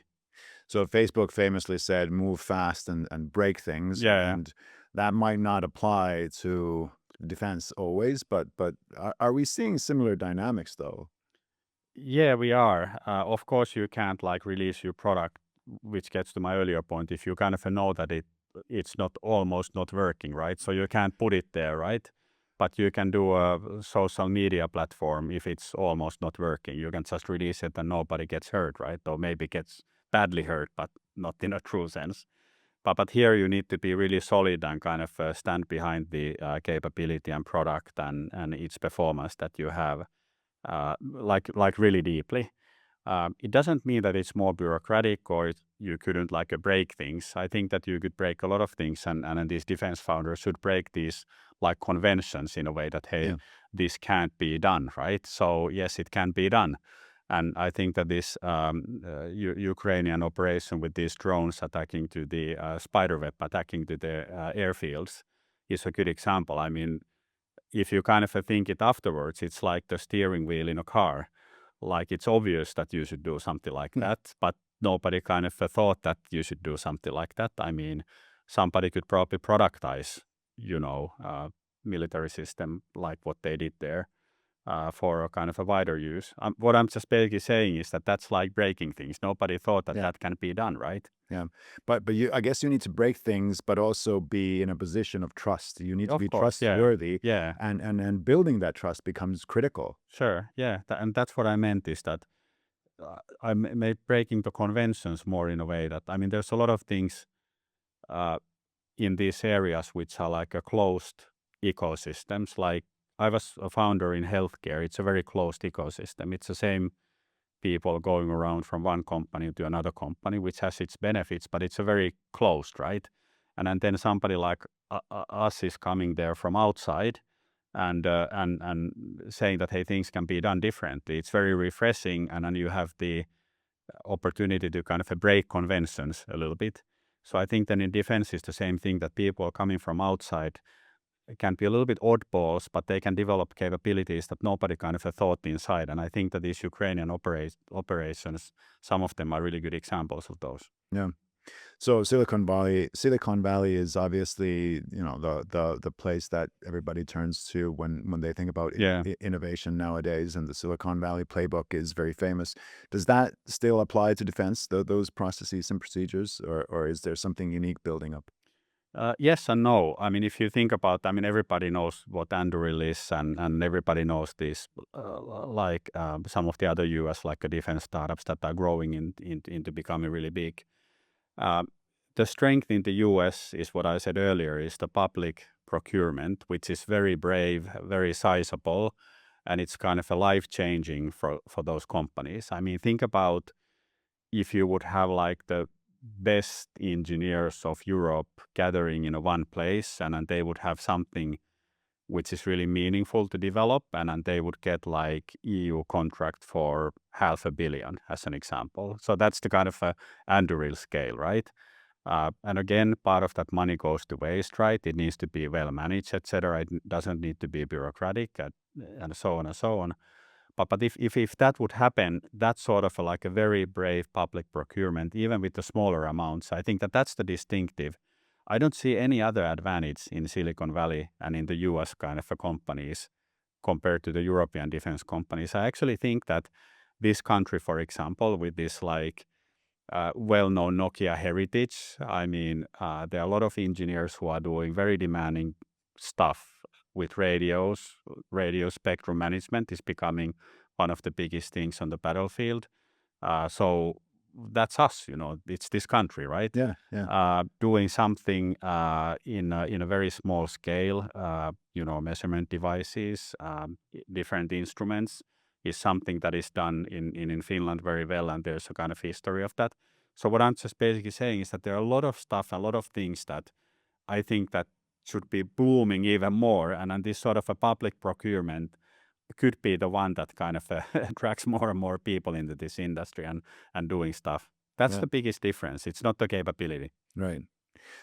So Facebook famously said, move fast and break things. Yeah. And that might not apply to defense always, but are we seeing similar dynamics though? Yeah, we are. Of course, you can't like release your product, which gets to my earlier point, if you kind of know that it's not almost not working, right? So you can't put it there, right? But you can do a social media platform if it's almost not working. You can just release it and nobody gets hurt, right? Or maybe gets badly hurt, but not in a true sense. But here you need to be really solid and kind of stand behind the capability and product and its performance that you have. Like really deeply. It doesn't mean that it's more bureaucratic or you couldn't like break things. I think that you could break a lot of things, and these defense founders should break these like conventions in a way that, hey, this can't be done, right? So yes, it can be done. And I think that this Ukrainian operation with these drones attacking to the spiderweb, attacking to the airfields is a good example. I mean, if you kind of think it afterwards, it's like the steering wheel in a car. Like it's obvious that you should do something like that, but nobody kind of thought that you should do something like that. I mean, somebody could probably productize, military system like what they did there for a kind of a wider use. What I'm just basically saying is that that's like breaking things. Nobody thought that that can be done, right? Yeah, but I guess you need to break things, but also be in a position of trust. You need to be trustworthy. Yeah. And building that trust becomes critical. Sure. Yeah. And that's what I meant is that I'm breaking the conventions more in a way that, I mean, there's a lot of things in these areas which are like a closed ecosystems. Like I was a founder in healthcare. It's a very closed ecosystem. It's the same people going around from one company to another company, which has its benefits, but it's a very closed, right? And then somebody like us is coming there from outside and saying that, hey, things can be done differently. It's very refreshing, and then you have the opportunity to kind of break conventions a little bit. So I think then in defense is the same thing, that people coming from outside can be a little bit oddballs, but they can develop capabilities that nobody kind of thought inside. And I think that these Ukrainian operations, some of them are really good examples of those. Yeah. So Silicon Valley is obviously, the place that everybody turns to when they think about Yeah. innovation nowadays, and the Silicon Valley playbook is very famous. Does that still apply to defense, those processes and procedures, or is there something unique building up? Yes and no. I mean, if you think about, everybody knows what Anduril is, and everybody knows this, some of the other US defense startups that are growing into becoming really big. The strength in the US is what I said earlier, is the public procurement, which is very brave, very sizable, and it's kind of a life-changing for those companies. I mean, think about if you would have the best engineers of Europe gathering in one place, and then they would have something which is really meaningful to develop, and then they would get EU contract for $500 million as an example. So that's the kind of Anduril scale, right? And again, part of that money goes to waste, right? It needs to be well managed, etc. It doesn't need to be bureaucratic, and so on and so on. But if that would happen, that's sort of a very brave public procurement, even with the smaller amounts. I think that's the distinctive. I don't see any other advantage in Silicon Valley and in the US kind of companies compared to the European defense companies. I actually think that this country, for example, with this well-known Nokia heritage, there are a lot of engineers who are doing very demanding stuff with radio spectrum management is becoming one of the biggest things on the battlefield. So that's us, it's this country, right? Yeah. Doing something in a very small scale, measurement devices, different instruments is something that is done in Finland very well, and there's a kind of history of that. So what I'm just basically saying is that there are a lot of stuff, a lot of things that I think that should be booming even more, and this sort of a public procurement could be the one that kind of attracts more and more people into this industry and doing stuff. That's the biggest difference. It's not the capability. Right.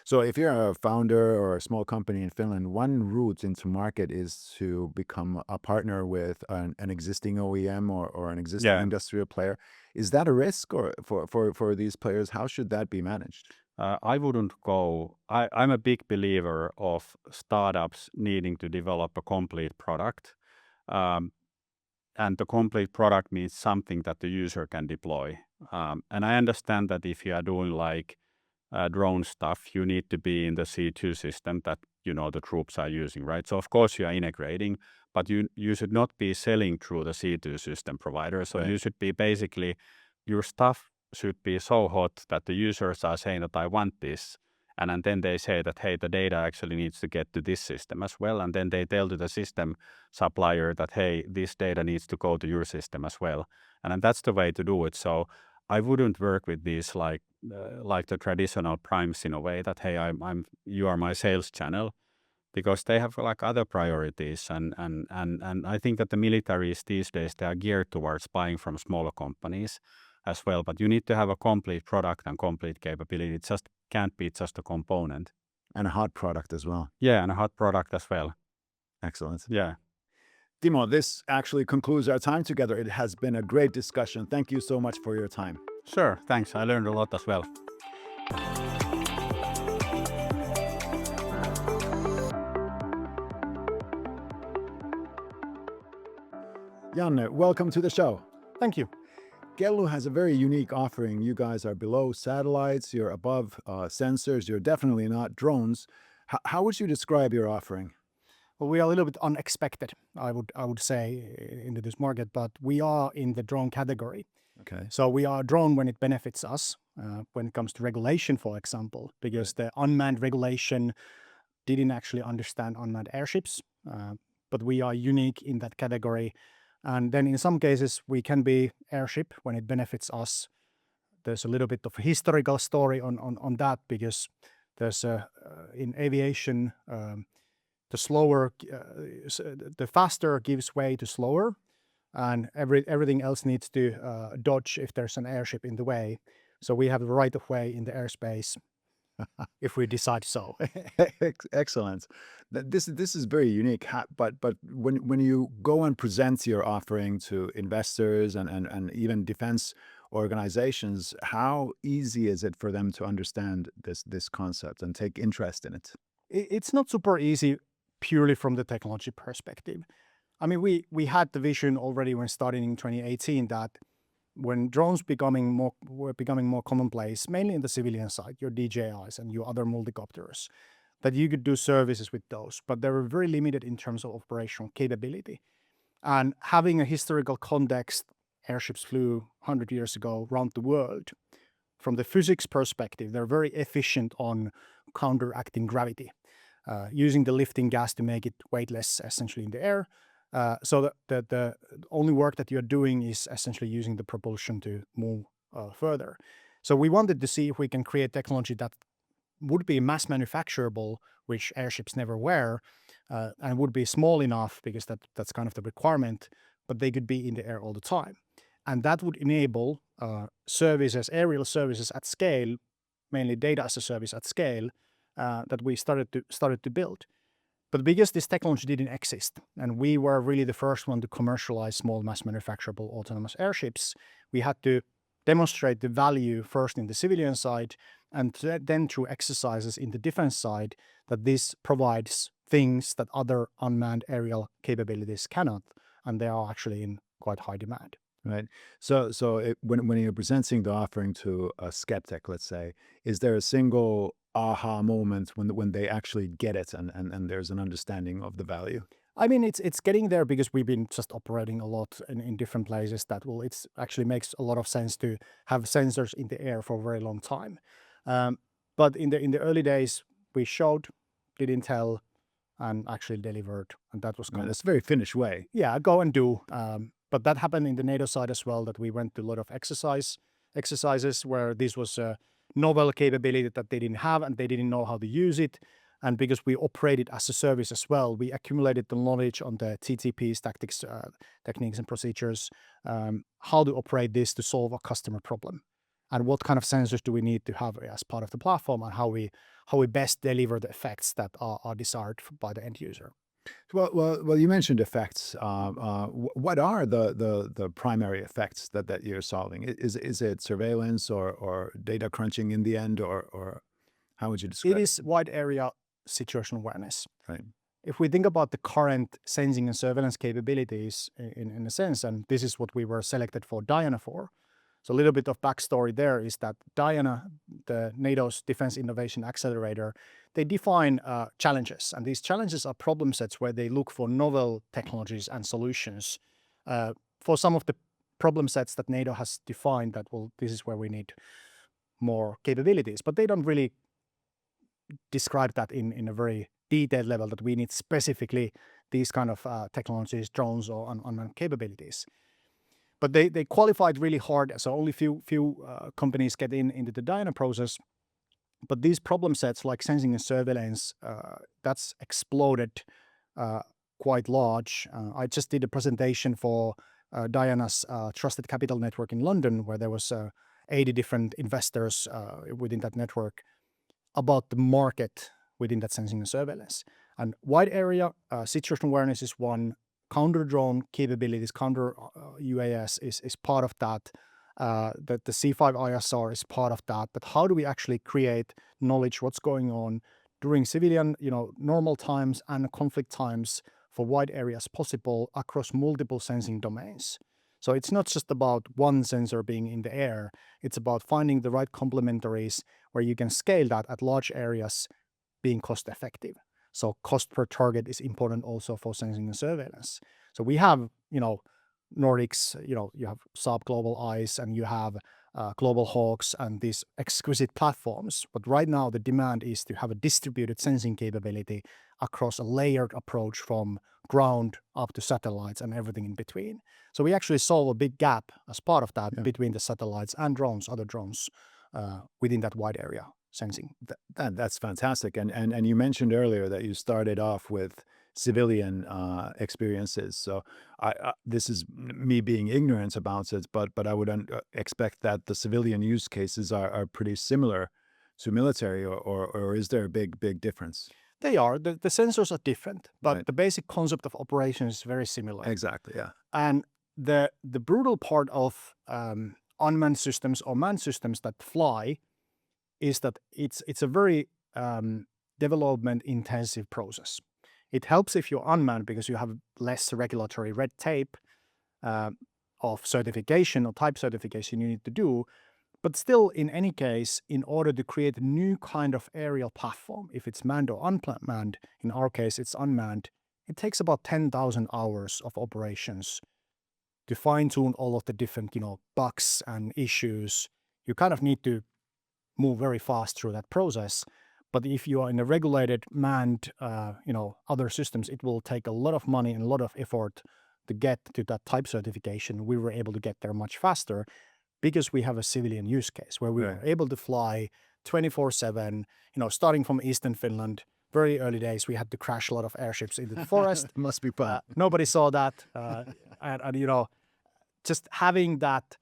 So if you're a founder or a small company in Finland, one route into market is to become a partner with an existing OEM or an existing industrial player. Is that a risk, or for these players? How should that be managed? I wouldn't go. I'm a big believer of startups needing to develop a complete product. And the complete product means something that the user can deploy. And I understand that if you are doing drone stuff, you need to be in the C2 system that the troops are using, right? So of course you are integrating, but you should not be selling through the C2 system provider. So you should be basically, your stuff should be so hot that the users are saying that I want this, and then they say that, hey, the data actually needs to get to this system as well, and then they tell to the system supplier that, hey, this data needs to go to your system as well, and then that's the way to do it. So I wouldn't work with these like the traditional primes in a way that, hey, you are my sales channel, because they have other priorities, and I think that the militaries these days, they are geared towards buying from smaller companies as well, but you need to have a complete product and complete capability. It just can't be just a component. And a hot product as well. Yeah, and a hot product as well. Excellent. Yeah. Timo, this actually concludes our time together. It has been a great discussion. Thank you so much for your time. Sure, thanks. I learned a lot as well. Janne, welcome to the show. Thank you. Kelluu has a very unique offering. You guys are below satellites, you're above sensors, you're definitely not drones. How would you describe your offering? Well, we are a little bit unexpected, I would say, into this market, but we are in the drone category. Okay. So we are a drone when it benefits us, when it comes to regulation, for example, because the unmanned regulation didn't actually understand unmanned airships, but we are unique in that category. And then in some cases, we can be airship when it benefits us. There's a little bit of a historical story on that, because there's in aviation, the faster gives way to slower, and everything else needs to dodge if there's an airship in the way. So we have the right of way in the airspace if we decide so. Excellent. This is very unique. But when you go and present your offering to investors and even defense organizations, how easy is it for them to understand this concept and take interest in it? It's not super easy purely from the technology perspective. I mean, we had the vision already when starting in 2018 that when drones were becoming more commonplace, mainly in the civilian side, your DJIs and your other multicopters, that you could do services with those, but they were very limited in terms of operational capability. And having a historical context, airships flew 100 years ago around the world. From the physics perspective, they're very efficient on counteracting gravity, using the lifting gas to make it weightless, essentially in the air. So the only work that you're doing is essentially using the propulsion to move further. So we wanted to see if we can create technology that would be mass manufacturable, which airships never were, and would be small enough, because that's kind of the requirement, but they could be in the air all the time. And that would enable services, aerial services at scale, mainly data as a service at scale, that we started to build. But because this technology didn't exist, and we were really the first one to commercialize small mass manufacturable autonomous airships, we had to demonstrate the value first in the civilian side, and then through exercises in the defense side, that this provides things that other unmanned aerial capabilities cannot, and they are actually in quite high demand. Right. So when you're presenting the offering to a skeptic, let's say, is there a single aha moment when they actually get it and there's an understanding of the value? I mean, it's getting there, because we've been just operating a lot in different places that it's actually makes a lot of sense to have sensors in the air for a very long time. But in the early days, we showed, didn't tell, and actually delivered, and that was That's a very Finnish way. Yeah, go and do. But that happened in the NATO side as well, that we went to a lot of exercises where this was a novel capability that they didn't have and they didn't know how to use it. And because we operated as a service as well, we accumulated the knowledge on the TTPs, tactics, techniques and procedures, how to operate this to solve a customer problem. And what kind of sensors do we need to have as part of the platform, and how we best deliver the effects that are desired by the end user. Well, you mentioned effects. What are the primary effects that you're solving? Is it surveillance or data crunching in the end, or how would you describe it? It is wide area situational awareness. Right. If we think about the current sensing and surveillance capabilities in a sense, and this is what we were selected for Diana for. So a little bit of backstory there is that Diana, the NATO's Defense Innovation Accelerator, they define challenges, and these challenges are problem sets where they look for novel technologies and solutions for some of the problem sets that NATO has defined that, well, this is where we need more capabilities, but they don't really describe that in a very detailed level, that we need specifically these kind of technologies, drones or unmanned capabilities. But they qualified really hard, so only few companies get into the Diana process. But these problem sets like sensing and surveillance, that's exploded quite large. I just did a presentation for Diana's Trusted Capital Network in London, where there was 80 different investors within that network about the market within that sensing and surveillance. And wide area situational awareness is one. Counter drone capabilities, counter UAS is part of that. The C5 ISR is part of that. But how do we actually create knowledge what's going on during civilian, normal times and conflict times for wide areas possible across multiple sensing domains? So it's not just about one sensor being in the air. It's about finding the right complementaries where you can scale that at large areas, being cost effective. So cost per target is important also for sensing and surveillance. So we have, Nordics, you have Saab Global Eyes, and you have Global Hawks and these exquisite platforms. But right now the demand is to have a distributed sensing capability across a layered approach from ground up to satellites and everything in between. So we actually solve a big gap as part of that between the satellites and drones, other drones within that wide area sensing. That's fantastic. And you mentioned earlier that you started off with civilian experiences. So this is me being ignorant about it, but I would expect that the civilian use cases are pretty similar to military, or is there a big difference? They are. The sensors are different, but Right. the basic concept of operation is very similar. Exactly, yeah. And the brutal part of unmanned systems or manned systems that fly is that it's a very development intensive process. It helps if you're unmanned because you have less regulatory red tape of certification or type certification you need to do. But still, in any case, in order to create a new kind of aerial platform, if it's manned or unmanned, in our case it's unmanned, it takes about 10,000 hours of operations to fine-tune all of the different, bugs and issues. You kind of need to move very fast through that process. But if you are in a regulated, manned, other systems, it will take a lot of money and a lot of effort to get to that type certification. We were able to get there much faster because we have a civilian use case where we were able to fly 24/7, starting from Eastern Finland. Very early days, we had to crash a lot of airships into the forest. Must be fun. Nobody saw that. And just having that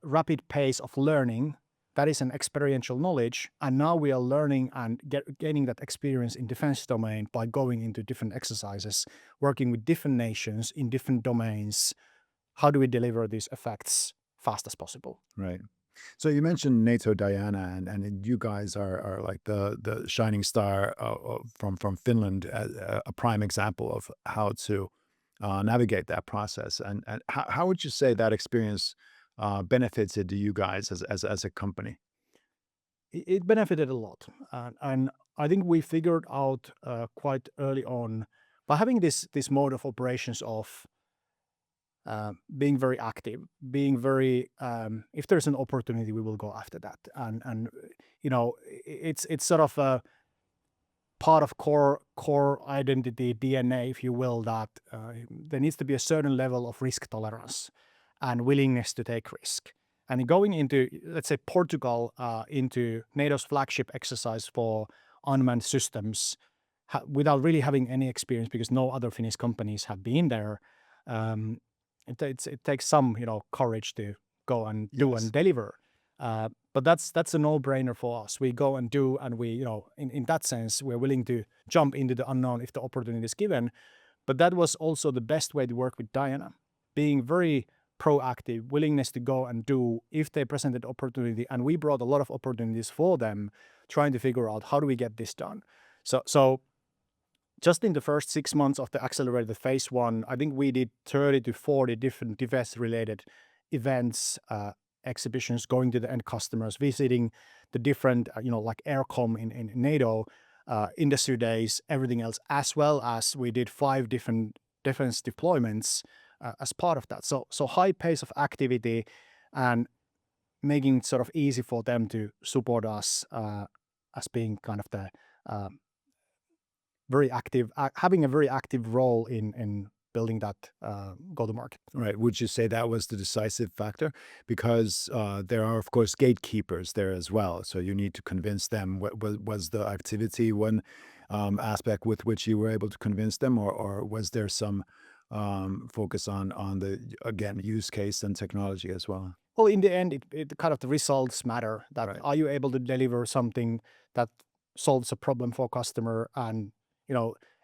rapid pace of learning, that is an experiential knowledge. And now we are learning and gaining that experience in defense domain by going into different exercises, working with different nations in different domains. How do we deliver these effects fast as possible? Right. So you mentioned NATO Diana, and you guys are like the shining star from Finland, a prime example of how to navigate that process. And how would you say that experience benefited you guys as a company? It benefited a lot. And I think we figured out quite early on by having this mode of operations of being very active, being very, if there's an opportunity, we will go after that. And it's sort of a part of core identity, DNA, if you will, that there needs to be a certain level of risk tolerance and willingness to take risk. And going into, let's say, Portugal, into NATO's flagship exercise for unmanned systems, without really having any experience, because no other Finnish companies have been there, it takes some, courage to go and do and deliver. But that's a no-brainer for us. We go and do, and we, in that sense, we're willing to jump into the unknown if the opportunity is given. But that was also the best way to work with Diana, being very proactive, willingness to go and do if they presented opportunity. And we brought a lot of opportunities for them, trying to figure out how do we get this done. So just in the first 6 months of the accelerated phase 1, I think we did 30 to 40 different defense-related events, exhibitions, going to the end customers, visiting the different, like Aircom in NATO, industry days, everything else, as well as we did 5 different defense deployments as part of that. So high pace of activity and making it sort of easy for them to support us as being kind of the very active, having a very active role in building that go-to-market. Right. Would you say that was the decisive factor? Because there are, of course, gatekeepers there as well. So you need to convince them. Was the activity one aspect with which you were able to convince them, or was there some focus on the, again, use case and technology as well? Well, in the end, it kind of the results matter. That are you able to deliver something that solves a problem for customer, and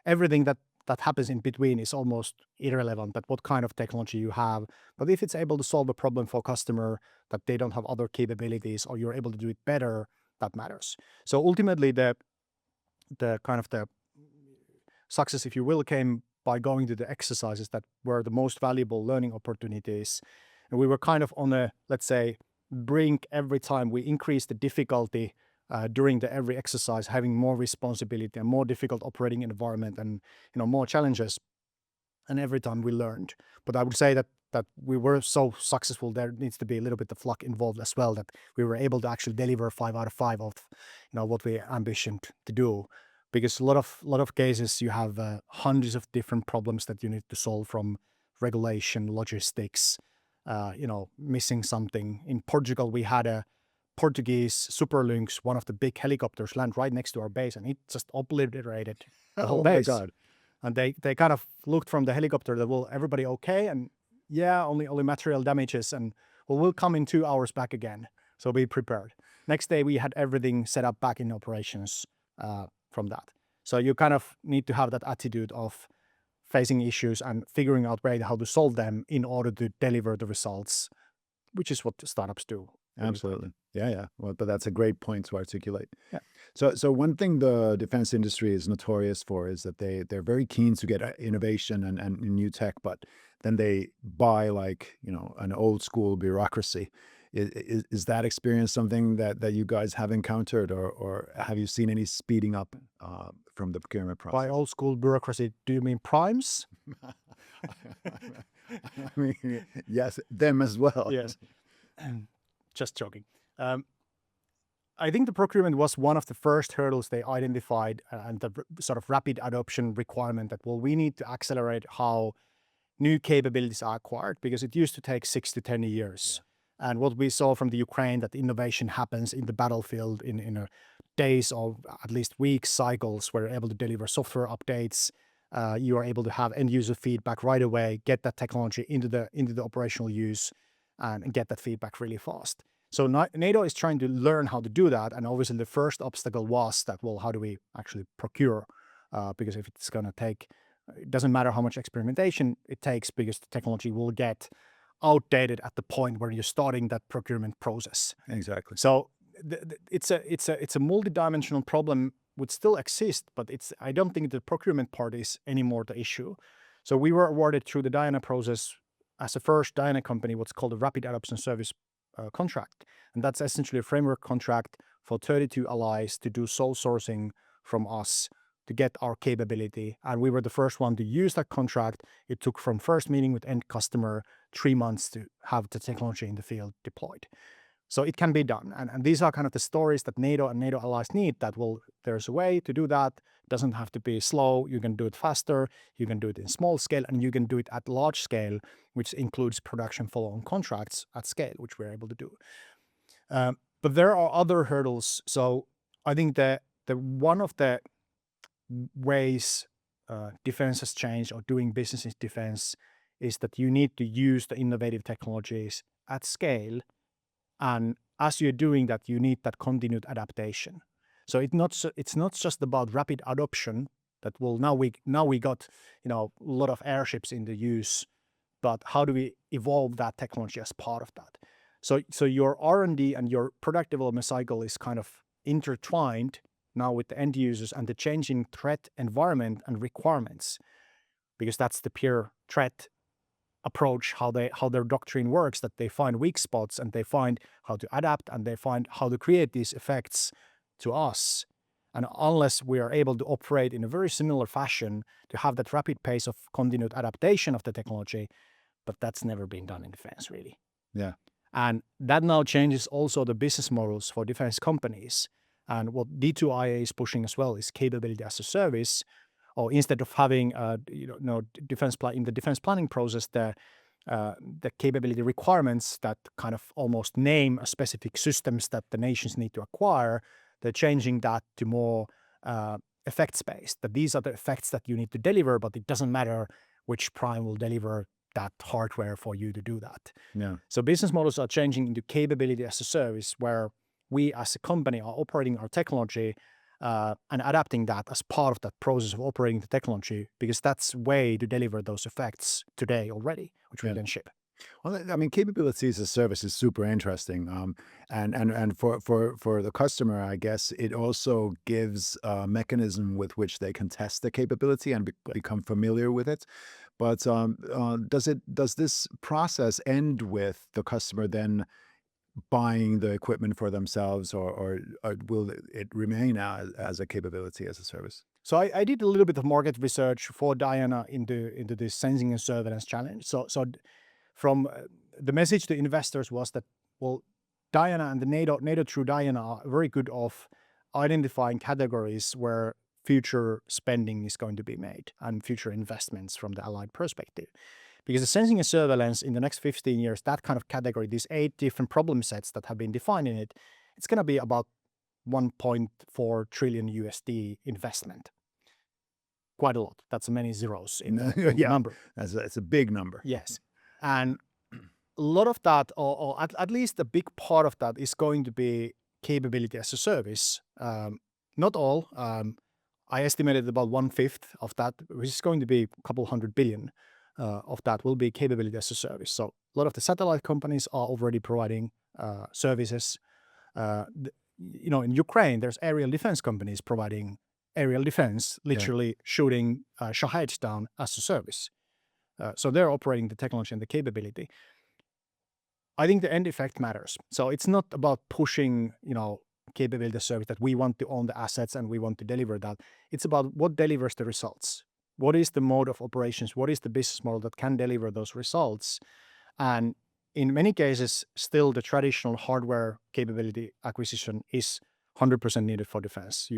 everything that happens in between is almost irrelevant, that what kind of technology you have. But if it's able to solve a problem for customer that they don't have other capabilities, or you're able to do it better, that matters. So ultimately the kind of the success, if you will, came by going to the exercises that were the most valuable learning opportunities. And we were kind of on a, let's say, brink every time. We increased the difficulty during every exercise, having more responsibility and more difficult operating environment, and more challenges. And every time we learned. But I would say that that we were so successful, there needs to be a little bit of luck involved as well, that we were able to actually deliver 5 out of 5 of what we ambitioned to do. Because a lot of cases you have hundreds of different problems that you need to solve, from regulation, logistics, missing something. In Portugal, we had a Portuguese Super Lynx, one of the big helicopters, land right next to our base, and it just obliterated the whole base. My God. And they kind of looked from the helicopter that, well, everybody okay? And yeah, only material damages, and well, we'll come in 2 hours back again. So be prepared. Next day, we had everything set up back in operations from that. So you kind of need to have that attitude of facing issues and figuring out how to solve them in order to deliver the results, which is what the startups do. Absolutely. Yeah. Well, but that's a great point to articulate. Yeah. So one thing the defense industry is notorious for is that they're very keen to get innovation and new tech, but then they buy an old school bureaucracy. Is that experience something that you guys have encountered, or have you seen any speeding up from the procurement process? By old school bureaucracy, do you mean primes? I mean, yes, them as well. Yes. Just joking. I think the procurement was one of the first hurdles they identified, and the sort of rapid adoption requirement that, well, we need to accelerate how new capabilities are acquired, because it used to take 6 to 10 years. Yeah. And what we saw from the Ukraine, that innovation happens in the battlefield in days or at least weeks cycles, where you're able to deliver software updates. You are able to have end user feedback right away, get that technology into the operational use, and get that feedback really fast. So NATO is trying to learn how to do that. And obviously the first obstacle was that, well, how do we actually procure? Because if it's going to take, it doesn't matter how much experimentation it takes, because the technology will get outdated at the point where you're starting that procurement process. Exactly. So it's a multi-dimensional problem, would still exist, but I don't think the procurement part is anymore the issue. So we were awarded through the Diana process as a first Diana company what's called a Rapid Adoption Service contract. And that's essentially a framework contract for 32 allies to do sole sourcing from us to get our capability. And we were the first one to use that contract. It took from first meeting with end customer 3 months to have the technology in the field deployed. So it can be done. And these are kind of the stories that NATO and NATO allies need, that, well, there's a way to do that. It doesn't have to be slow. You can do it faster. You can do it in small scale, and you can do it at large scale, which includes production follow-on contracts at scale, which we're able to do. But there are other hurdles. So I think that one of the ways defense has changed, or doing business in defense, is that you need to use the innovative technologies at scale. And as you're doing that, you need that continued adaptation. So it's not just about rapid adoption, that, well, now we got a lot of airships in the use, but how do we evolve that technology as part of that? So your R&D and your product development cycle is kind of intertwined now with the end users and the changing threat environment and requirements, because that's the pure threat approach, how their doctrine works, that they find weak spots and they find how to adapt and they find how to create these effects to us. And unless we are able to operate in a very similar fashion to have that rapid pace of continued adaptation of the technology, but that's never been done in defense, really. Yeah. And that now changes also the business models for defense companies. And what D2IA is pushing as well is capability as a service, or instead of having defense in the defense planning process, the capability requirements that kind of almost name a specific systems that the nations need to acquire, they're changing that to more effects-based, that these are the effects that you need to deliver, but it doesn't matter which prime will deliver that hardware for you to do that. Yeah. So business models are changing into capability as a service, where we as a company are operating our technology and adapting that as part of that process of operating the technology, because that's way to deliver those effects today already, which we then ship. Well, I mean, capability as a service is super interesting, and for the customer, I guess it also gives a mechanism with which they can test the capability and become familiar with it. But does this process end with the customer then buying the equipment for themselves, or will it remain as a capability as a service? So I did a little bit of market research for Diana into this sensing and surveillance challenge. So from the message to investors was that, well, Diana and the NATO through Diana are very good of identifying categories where future spending is going to be made and future investments from the allied perspective. Because the sensing and surveillance in the next 15 years, that kind of category, these 8 different problem sets that have been defined in it, it's going to be about 1.4 trillion USD investment. Quite a lot. That's many zeros in the number. That's a big number. Yes. And a lot of that, or at least a big part of that, is going to be capability as a service. Not all. I estimated about 1/5 of that, which is going to be a couple $100 billion of that will be capability as a service. So a lot of the satellite companies are already providing services. In Ukraine, there's aerial defense companies providing aerial defense, literally shooting Shaheds down as a service. So they're operating the technology and the capability. I think the end effect matters. So it's not about pushing, capability as service that we want to own the assets and we want to deliver that. It's about what delivers the results. What is the mode of operations? What is the business model that can deliver those results? And in many cases, still the traditional hardware capability acquisition is 100% needed for defense.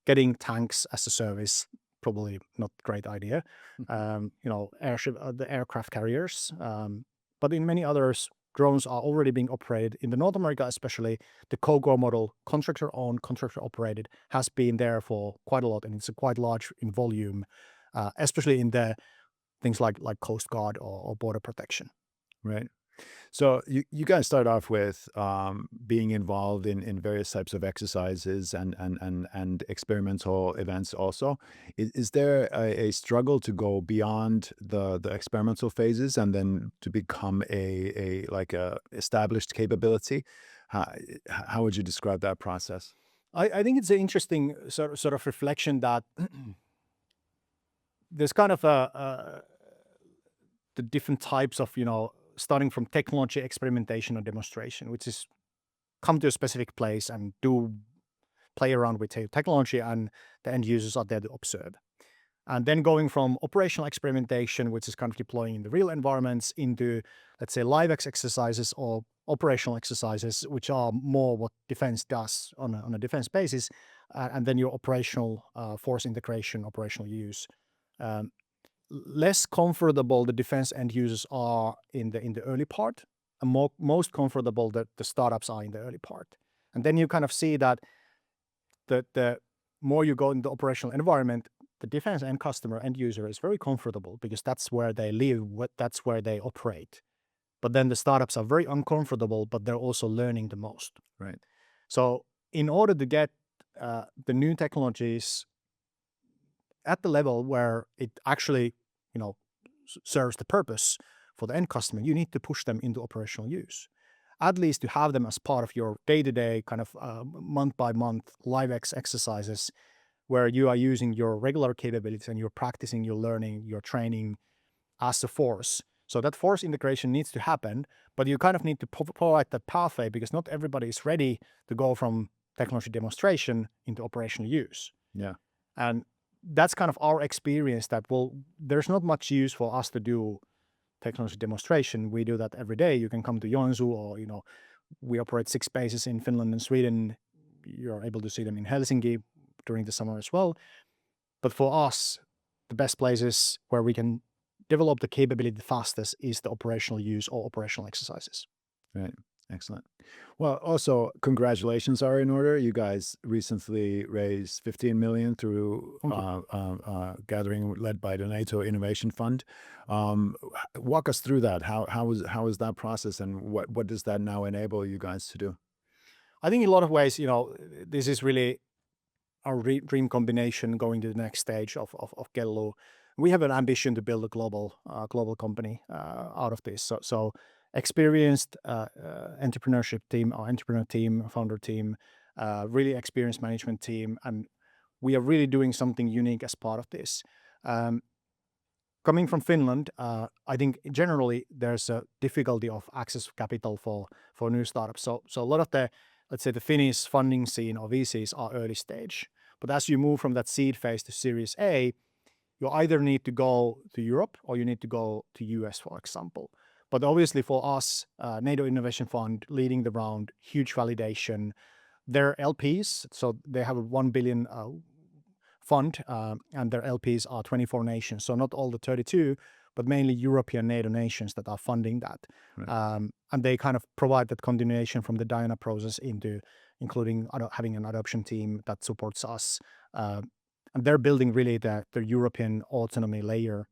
Getting tanks as a service, probably not a great idea. Airship, the aircraft carriers. But in many others, drones are already being operated. In the North America especially, the COGO model, contractor-owned, contractor-operated, has been there for quite a lot, and it's quite large in volume, especially in the things like Coast Guard or border protection. Right. So you guys start off with being involved in various types of exercises and experimental events also. Is there a struggle to go beyond the experimental phases and then to become a established capability? How would you describe that process? I think it's an interesting sort of reflection that there's kind of the different types of, starting from technology experimentation or demonstration, which is come to a specific place and play around with technology, and the end users are there to observe. And then going from operational experimentation, which is kind of deploying in the real environments, into, let's say, LiveX exercises or operational exercises, which are more what defense does on a defense basis, and then your operational force integration, operational use. Less comfortable the defense end users are in the early part, and most comfortable that the startups are in the early part. And then you kind of see that the more you go in the operational environment, the defense end customer, end user is very comfortable because that's where they live, that's where they operate. But then the startups are very uncomfortable, but they're also learning the most. Right. So in order to get the new technologies at the level where it actually serves the purpose for the end customer, you need to push them into operational use. At least to have them as part of your day-to-day kind of month-by-month LiveX exercises, where you are using your regular capabilities and you're practicing, you're learning, you're training as a force. So that force integration needs to happen, but you kind of need to provide that pathway, because not everybody is ready to go from technology demonstration into operational use. Yeah. And that's kind of our experience that, well, there's not much use for us to do technology demonstration. We do that every day. You can come to Joensuu, or, we operate 6 bases in Finland and Sweden. You're able to see them in Helsinki during the summer as well. But for us, the best places where we can develop the capability the fastest is the operational use or operational exercises. Right. Excellent. Well, also, congratulations are in order. You guys recently raised 15 million through gathering led by the NATO Innovation Fund. Walk us through that. How is that process, and what does that now enable you guys to do? I think in a lot of ways, this is really our dream combination going to the next stage of Kelluu. We have an ambition to build a global company out of this. So experienced entrepreneurship team, our entrepreneur team, founder team, really experienced management team, and we are really doing something unique as part of this. Coming from Finland, I think generally there's a difficulty of access to capital for new startups. So a lot of the, let's say, the Finnish funding scene or VCs are early stage. But as you move from that seed phase to Series A, you either need to go to Europe or you need to go to US, for example. But obviously for us, NATO Innovation Fund leading the round, huge validation. Their LPs, so they have a 1 billion fund, and their LPs are 24 nations. So not all the 32, but mainly European NATO nations that are funding that. Right. And they kind of provide that continuation from the Diana process into including having an adoption team that supports us. And they're building really the European autonomy layer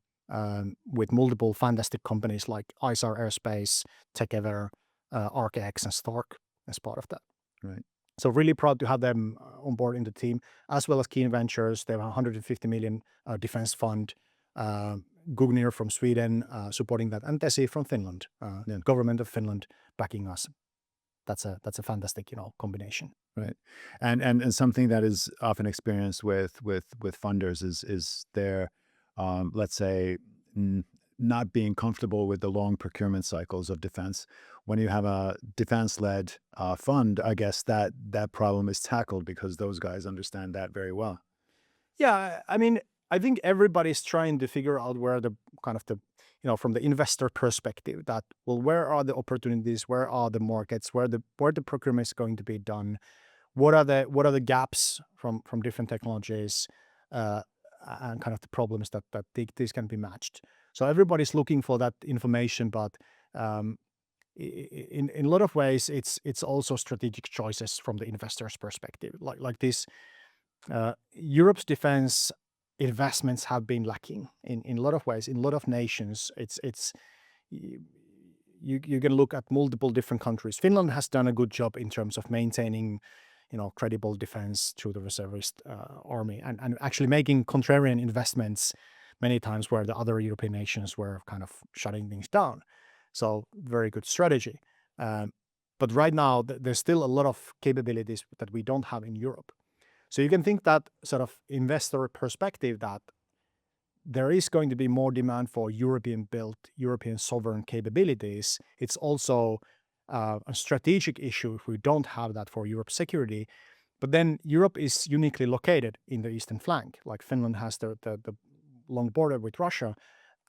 with multiple fantastic companies like ISAR Aerospace, TechEver, ArcX, and Stark as part of that. Right. So really proud to have them on board in the team, as well as Keen Ventures. They have a 150 million defense fund. Gugnir from Sweden supporting that, and Tesi from Finland, government of Finland backing us. That's a fantastic combination. Right, and something that is often experienced with funders is their let's say not being comfortable with the long procurement cycles of defense. When you have a defense-led fund, I guess that problem is tackled because those guys understand that very well. Yeah, I mean, I think everybody's trying to figure out where the kind of from the investor perspective, that where are the opportunities, where are the markets, where the procurement is going to be done, what are the gaps from different technologies, and kind of the problems that these can be matched. So everybody's looking for that information, but in a lot of ways, it's also strategic choices from the investor's perspective. Like this, Europe's defense investments have been lacking in a lot of ways. In a lot of nations, you can look at multiple different countries. Finland has done a good job in terms of maintaining, credible defense through the reservist army, and actually making contrarian investments many times where the other European nations were kind of shutting things down. So very good strategy. But right now, there's still a lot of capabilities that we don't have in Europe. So you can think that sort of investor perspective, that there is going to be more demand for European-built, European sovereign capabilities. It's also a strategic issue if we don't have that for Europe's security. But then Europe is uniquely located in the eastern flank. Like Finland has the long border with Russia,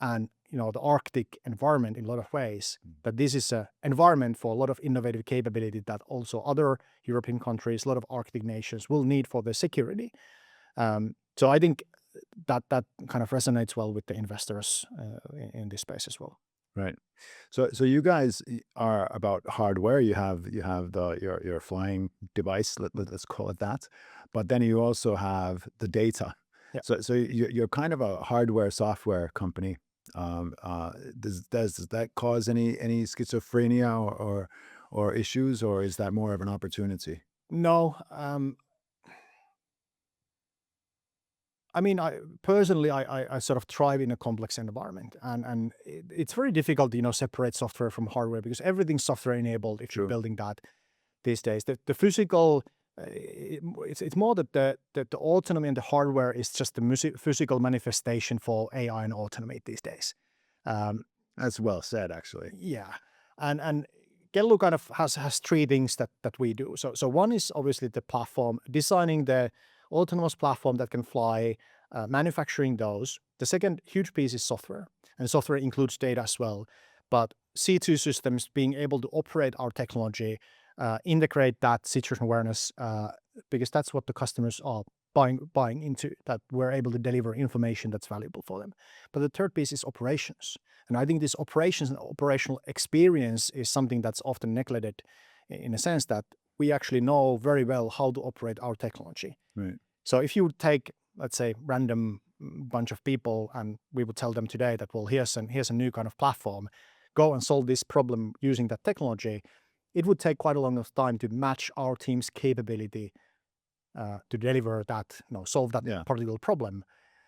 and the Arctic environment in a lot of ways. That this is an environment for a lot of innovative capability that also other European countries, a lot of Arctic nations will need for their security. So I think that kind of resonates well with the investors in this space as well. Right. So you guys are about hardware. You have your flying device, let's call it that, but then you also have the data. Yeah. So you're kind of a hardware software company. Does that cause any schizophrenia or issues, or is that more of an opportunity? No. I mean, I personally sort of thrive in a complex environment, and it's very difficult to separate software from hardware, because everything's software enabled if True. you're building that these days. The physical, it's more that the autonomy and the hardware is just the physical manifestation for AI and autonomy these days. That's well said, actually. Yeah, and Kelluu kind of has three things that we do. So one is obviously the platform, designing the autonomous platform that can fly, manufacturing those. The second huge piece is software, and software includes data as well. But C2 systems being able to operate our technology, integrate that situation awareness, because that's what the customers are buying into, that we're able to deliver information that's valuable for them. But the third piece is operations. And I think this operations and operational experience is something that's often neglected, in a sense that we actually know very well how to operate our technology. Right. So if you would take, let's say, random bunch of people, and we would tell them today that, well, here's a new kind of platform, go and solve this problem using that technology, it would take quite a long time to match our team's capability to deliver that, solve that particular problem.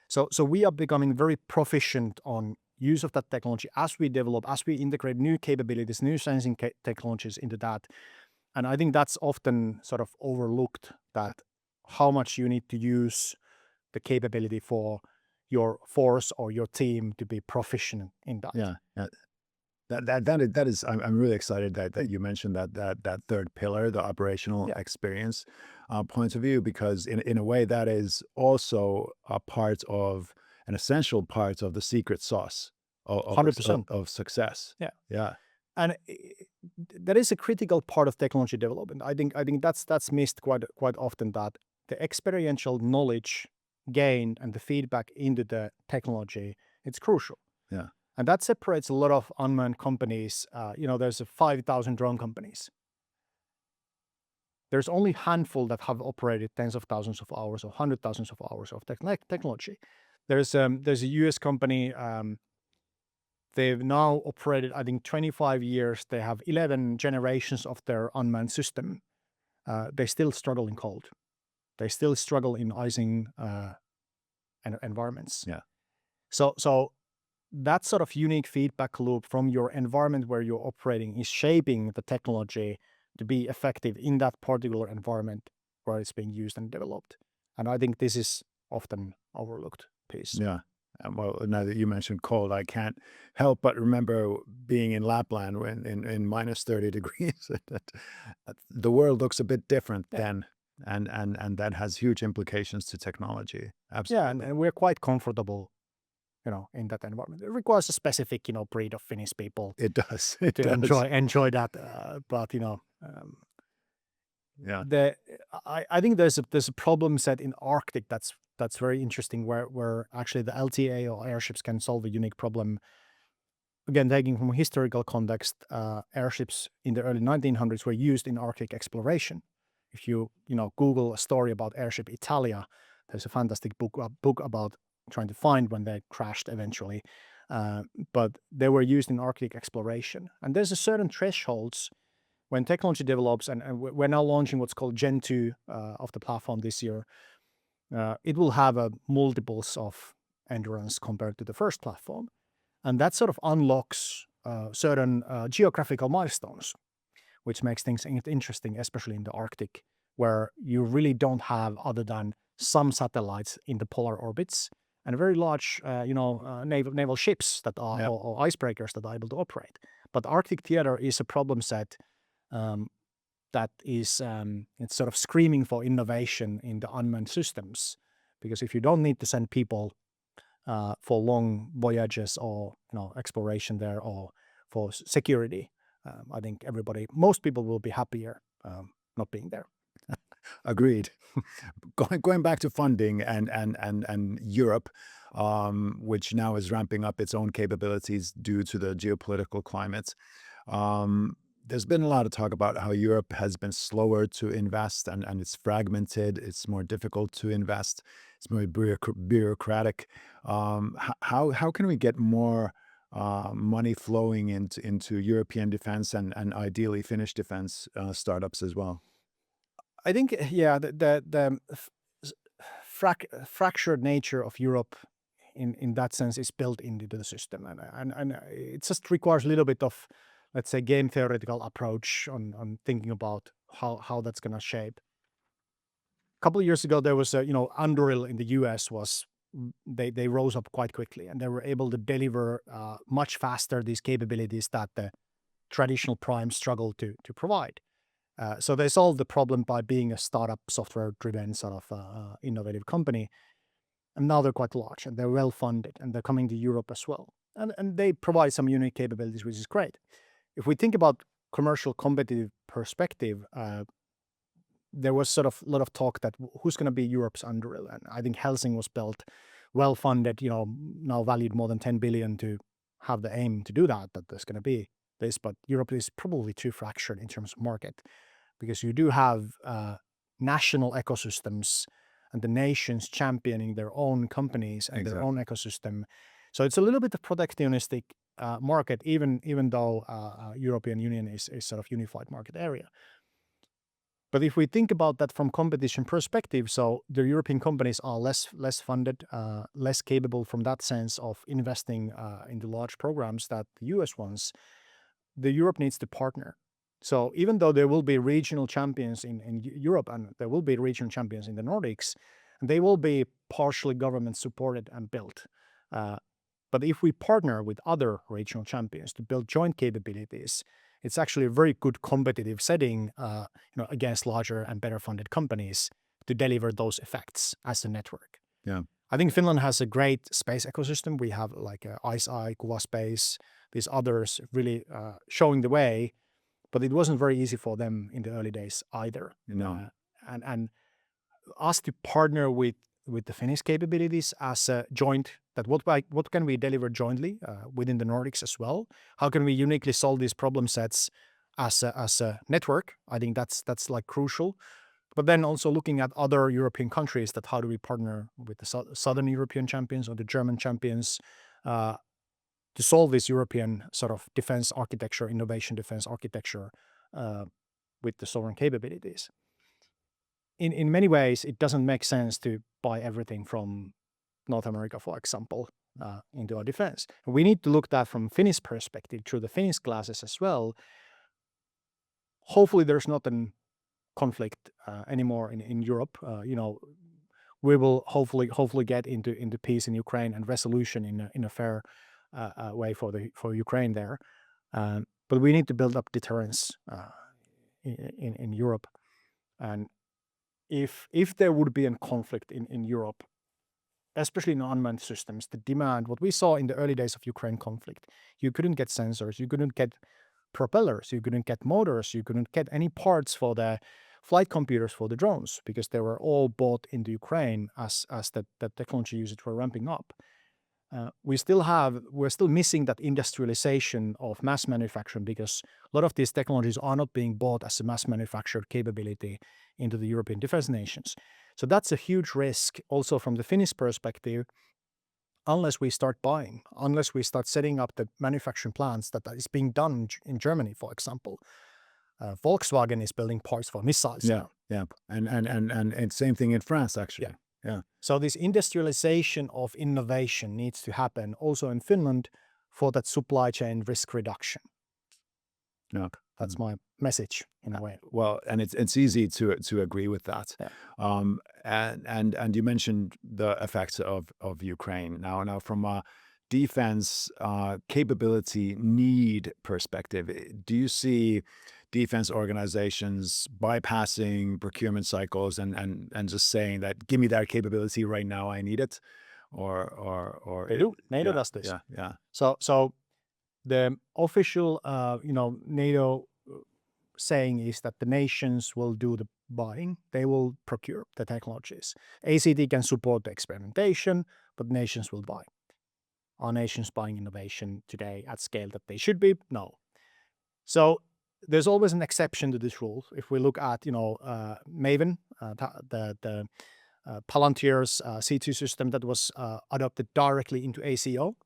So we are becoming very proficient on use of that technology as we develop, as we integrate new capabilities, new sensing technologies into that. And I think that's often sort of overlooked, that how much you need to use the capability for your force or your team to be proficient in that. Yeah. That is. I'm really excited that you mentioned that third pillar, the operational experience point of view, because in a way that is also a part of an essential part of the secret sauce of 100%. of success. Yeah. Yeah. And that is a critical part of technology development. I think that's missed quite often, that the experiential knowledge gained and the feedback into the technology, it's crucial. Yeah. And that separates a lot of unmanned companies. There's 5,000 drone companies. There's only a handful that have operated tens of thousands of hours or hundred thousands of hours of technology. There's a US company. They've now operated, I think, 25 years. They have 11 generations of their unmanned system. They still struggle in cold. They still struggle in icing environments. Yeah. So that sort of unique feedback loop from your environment where you're operating is shaping the technology to be effective in that particular environment where it's being used and developed. And I think this is often overlooked piece. Yeah. Well, now that you mentioned cold, I can't help but remember being in Lapland when in minus 30 degrees. The world looks a bit different then, and that has huge implications to technology. Absolutely. Yeah, and we're quite comfortable, in that environment. It requires a specific, breed of Finnish people It does. It to does. enjoy that. But Yeah. I think there's a problem set in Arctic that's very interesting, where actually the LTA or airships can solve a unique problem. Again, taking from a historical context, airships in the early 1900s were used in Arctic exploration. If you Google a story about airship Italia, there's a fantastic book about trying to find when they crashed eventually. But they were used in Arctic exploration. And there's a certain thresholds when technology develops, and we're now launching what's called Gen 2 of the platform this year. It will have multiples of endurance compared to the first platform. And that sort of unlocks certain geographical milestones, which makes things interesting, especially in the Arctic, where you really don't have other than some satellites in the polar orbits and very large, naval ships that are or icebreakers that are able to operate. But Arctic theater is a problem set that is it's sort of screaming for innovation in the unmanned systems, because if you don't need to send people for long voyages or exploration there or for security, I think most people will be happier not being there. Agreed. Going back to funding and Europe, which now is ramping up its own capabilities due to the geopolitical climate. There's been a lot of talk about how Europe has been slower to invest and it's fragmented. It's more difficult to invest. It's more bureaucratic. How can we get more money flowing into European defense and ideally Finnish defense startups as well? I think, the fractured nature of Europe in that sense is built into the system. And it just requires a little bit of, let's say, game theoretical approach on thinking about how that's going to shape. A couple of years ago, there was Anduril in the US they rose up quite quickly, and they were able to deliver much faster these capabilities that the traditional primes struggle to provide. So they solved the problem by being a startup, software-driven sort of innovative company. And now they're quite large and they're well-funded, and they're coming to Europe as well. And they provide some unique capabilities, which is great. If we think about commercial competitive perspective, there was sort of a lot of talk that who's going to be Europe's Anduril. And I think Helsing was built, well-funded, now valued more than 10 billion to have the aim to do that there's going to be this. But Europe is probably too fractured in terms of market, because you do have national ecosystems and the nations championing their own companies and their own ecosystem. So it's a little bit of protectionistic market, even though European Union is sort of unified market area. But if we think about that from competition perspective, so the European companies are less funded, less capable from that sense of investing into large programs that the US ones. The Europe needs to partner. So even though there will be regional champions in Europe and there will be regional champions in the Nordics, they will be partially government supported and built. But if we partner with other regional champions to build joint capabilities, it's actually a very good competitive setting against larger and better funded companies to deliver those effects as a network. Yeah. I think Finland has a great space ecosystem. We have like ICEYE, Kuva Space, these others really showing the way, but it wasn't very easy for them in the early days either. And us to partner with the Finnish capabilities as a joint, that what can we deliver jointly within the Nordics as well? How can we uniquely solve these problem sets as a network? I think that's like crucial. But then also looking at other European countries, that how do we partner with the Southern European champions or the German champions to solve this European sort of defense architecture, innovation defense architecture with the sovereign capabilities. In many ways, it doesn't make sense to buy everything from North America, for example, into our defense. We need to look at that from Finnish perspective through the Finnish glasses as well. Hopefully there's not a conflict anymore in Europe. We will hopefully get into peace in Ukraine and resolution in a fair way for Ukraine there. But we need to build up deterrence in Europe. And if there would be a conflict in Europe, especially in unmanned systems, the demand, what we saw in the early days of Ukraine conflict, you couldn't get sensors, you couldn't get propellers, you couldn't get motors, you couldn't get any parts for the flight computers for the drones, because they were all bought into Ukraine as the technology usage were ramping up. We're still missing that industrialization of mass manufacturing, because a lot of these technologies are not being bought as a mass manufactured capability into the European defense nations. So that's a huge risk also from the Finnish perspective, unless we start buying, unless we start setting up the manufacturing plants that is being done in Germany, for example. Volkswagen is building parts for missiles now. Yeah, and same thing in France, actually. Yeah. So this industrialization of innovation needs to happen also in Finland for that supply chain risk reduction. Yeah. That's my message in a way. Well, and it's easy to agree with that. Yeah. And you mentioned the effects of Ukraine. Now from a defense capability need perspective, do you see defense organizations bypassing procurement cycles and just saying that, give me that capability right now, I need it? Or They do. NATO does this. Yeah. So the official NATO saying is that the nations will do the buying. They will procure the technologies. ACT can support the experimentation, but nations will buy. Are nations buying innovation today at scale that they should be? No. So there's always an exception to this rule. If we look at Maven, the Palantir's C2 system that was adopted directly into ACO,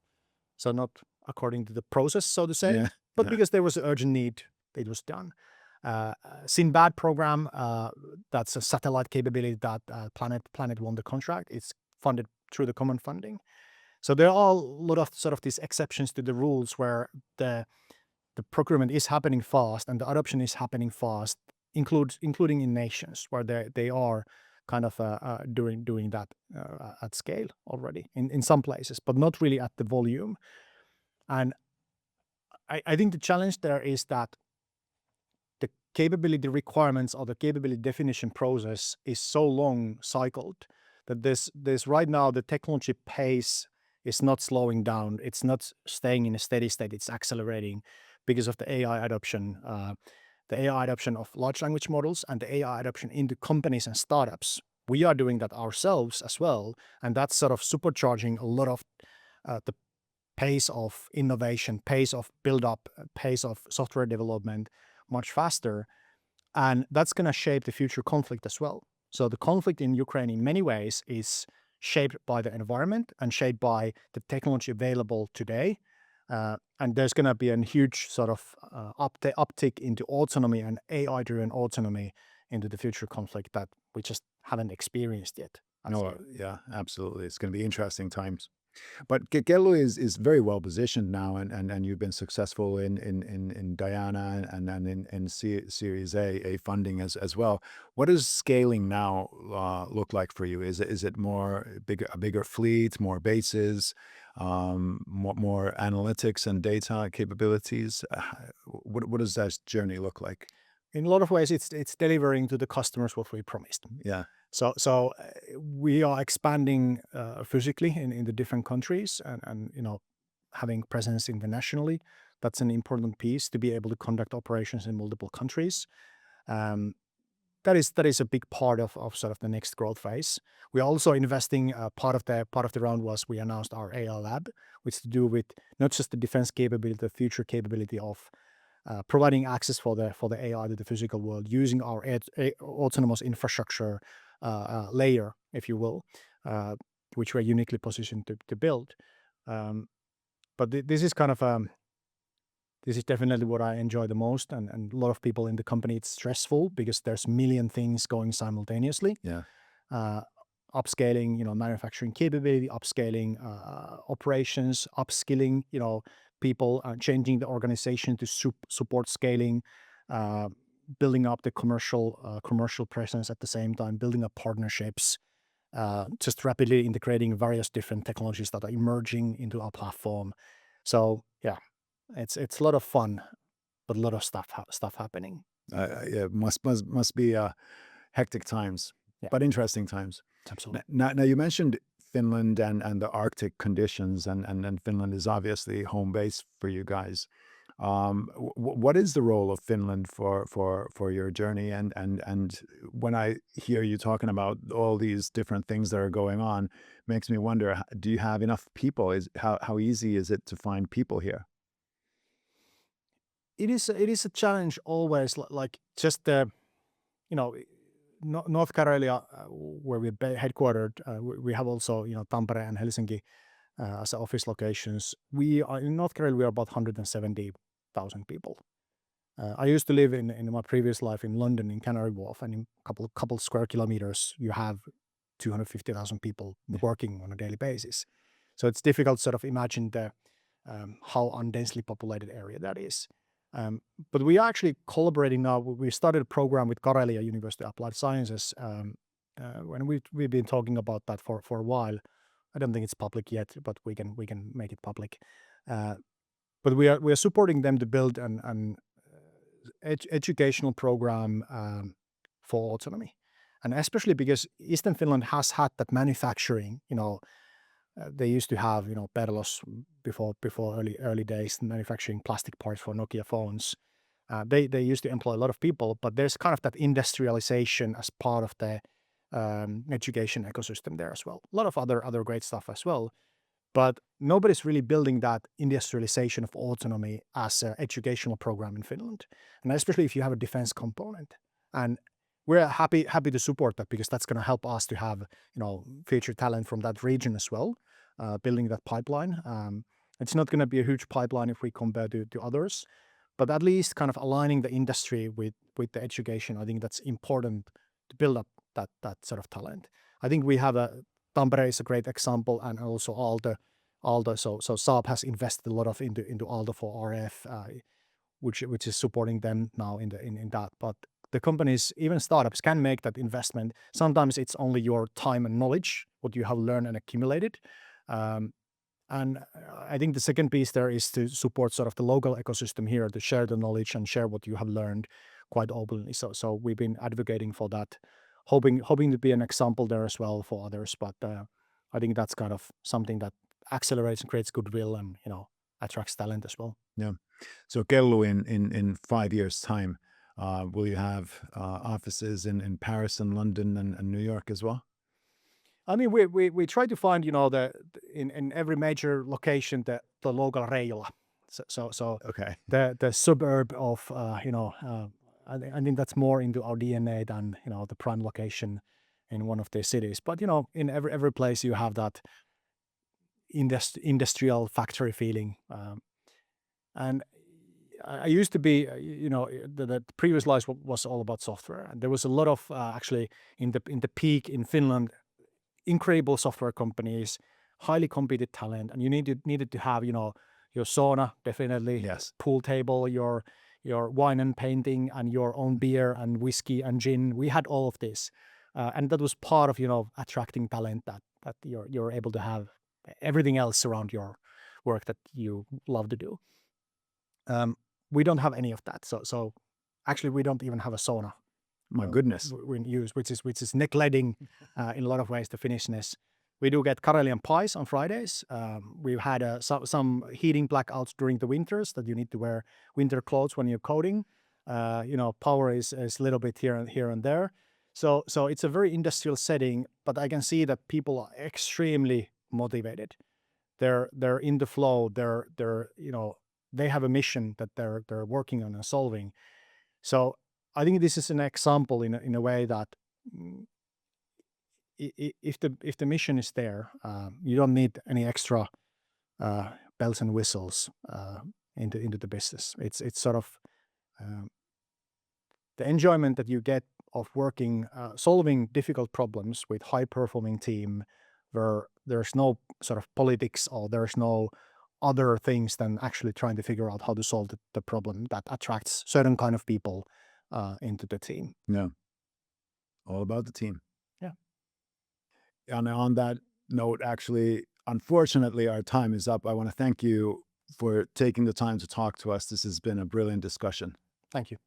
so not according to the process, so to say, but because there was an urgent need, it was done. Sinbad program, that's a satellite capability that Planet won the contract. It's funded through the common funding. So there are a lot of sort of these exceptions to the rules where the procurement is happening fast and the adoption is happening fast, including in nations where they are kind of doing that at scale already in some places, but not really at the volume. And I think the challenge there is that the capability requirements or the capability definition process is so long cycled that there's right now the technology pace is not slowing down. It's not staying in a steady state. It's accelerating because of the AI adoption, of large language models and the AI adoption into companies and startups. We are doing that ourselves as well. And that's sort of supercharging a lot of the pace of innovation, pace of build-up, pace of software development much faster. And that's going to shape the future conflict as well. So the conflict in Ukraine in many ways is shaped by the environment and shaped by the technology available today. And there's going to be a huge sort of uptick into autonomy and AI-driven autonomy into the future conflict that we just haven't experienced yet. Yeah, absolutely. It's going to be interesting times. But Kelluu is very well positioned now, and you've been successful in Diana and then in Series A funding as well. What does scaling now look like for you? Is it more a bigger fleet, more bases, more analytics and data capabilities? What does that journey look like? In a lot of ways, it's delivering to the customers what we promised. Yeah. So we are expanding physically in the different countries, and having presence internationally. That's an important piece to be able to conduct operations in multiple countries. Um, that is a big part of sort of the next growth phase. We're also investing. Part of the round was we announced our AI lab, which is to do with not just the defense capability, the future capability of providing access for the AI to the physical world using our autonomous infrastructure layer, if you will, which we're uniquely positioned to build. But this is kind of this is definitely what I enjoy the most, and a lot of people in the company, it's stressful because there's a million things going simultaneously. Yeah. Upscaling, manufacturing capability, upscaling operations, upskilling, people, changing the organization to support scaling, building up the commercial presence at the same time, building up partnerships, just rapidly integrating various different technologies that are emerging into our platform. So yeah, it's a lot of fun, but a lot of stuff happening. Yeah, must be hectic times, Yeah. but interesting times. Absolutely. Now you mentioned Finland and the Arctic conditions, and Finland is obviously home base for you guys. What is the role of Finland for your journey? And when I hear you talking about all these different things that are going on, makes me wonder: do you have enough people? How easy is it to find people here? It is a challenge always. Like just North Karelia, where we're headquartered. We have also Tampere and Helsinki as office locations. We are in North Karelia. We are about 170,000 people. I used to live in my previous life in London, in Canary Wharf, and in couple square kilometers, you have 250,000 people working on a daily basis. So it's difficult to sort of imagine the how undensely populated area that is. But we are actually collaborating now. We started a program with Karelia University of Applied Sciences, when we've been talking about that for a while. I don't think it's public yet, but we can make it public. But we are supporting them to build an educational program for autonomy, and especially because Eastern Finland has had that manufacturing. They used to have Perlos before early days, manufacturing plastic parts for Nokia phones. They used to employ a lot of people, but there's kind of that industrialization as part of the education ecosystem there as well. A lot of other great stuff as well. But nobody's really building that industrialization of autonomy as an educational program in Finland, and especially if you have a defense component. And we're happy to support that, because that's going to help us to have future talent from that region as well, building that pipeline. It's not going to be a huge pipeline if we compare to others, but at least kind of aligning the industry with the education. I think that's important to build up that sort of talent. I think we have Tampere is a great example, and also Aalto. So Saab has invested a lot of into Aalto for RF, which is supporting them now in that. But the companies, even startups, can make that investment. Sometimes it's only your time and knowledge, what you have learned and accumulated. And I think the second piece there is to support sort of the local ecosystem here, to share the knowledge and share what you have learned quite openly. So we've been advocating for that, hoping to be an example there as well for others. But I think that's kind of something that accelerates and creates goodwill, and attracts talent as well. Yeah. So Kelluu in 5 years' time, will you have offices in Paris and London and New York as well? I mean, we try to find in every major location the local reila. So Okay. the suburb of I think that's more into our DNA than the prime location in one of the cities. But in every place you have that industrial factory feeling. And I used to be, the previous life was all about software, and there was a lot of actually in the peak in Finland, incredible software companies, highly competent talent, and you needed to have your sauna, definitely, Yes. pool table, your wine and painting, and your own beer and whiskey and gin. We had all of this, and that was part of attracting talent, that you're able to have everything else around your work that you love to do. We don't have any of that, so actually we don't even have a sauna My goodness. we use, which is neglecting in a lot of ways the Finnishness. We do get Karelian pies on Fridays. We've had some heating blackouts during the winters that you need to wear winter clothes when you're coding. Power is a little bit here and there. So it's a very industrial setting, but I can see that people are extremely motivated. They're in the flow. They have a mission that they're working on and solving. So I think this is an example in a way that if the mission is there, you don't need any extra bells and whistles into the business. It's sort of the enjoyment that you get of working, solving difficult problems with high-performing team, where there's no sort of politics or there's no other things than actually trying to figure out how to solve the problem that attracts certain kind of people into the team. Yeah. All about the team. Yeah. And on that note, actually, unfortunately, our time is up. I want to thank you for taking the time to talk to us. This has been a brilliant discussion. Thank you.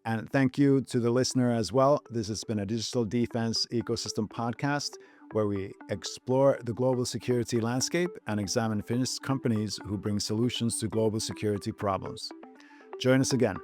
And thank you to the listener as well. This has been a Digital Defense Ecosystem podcast where we explore the global security landscape and examine Finnish companies who bring solutions to global security problems. Join us again.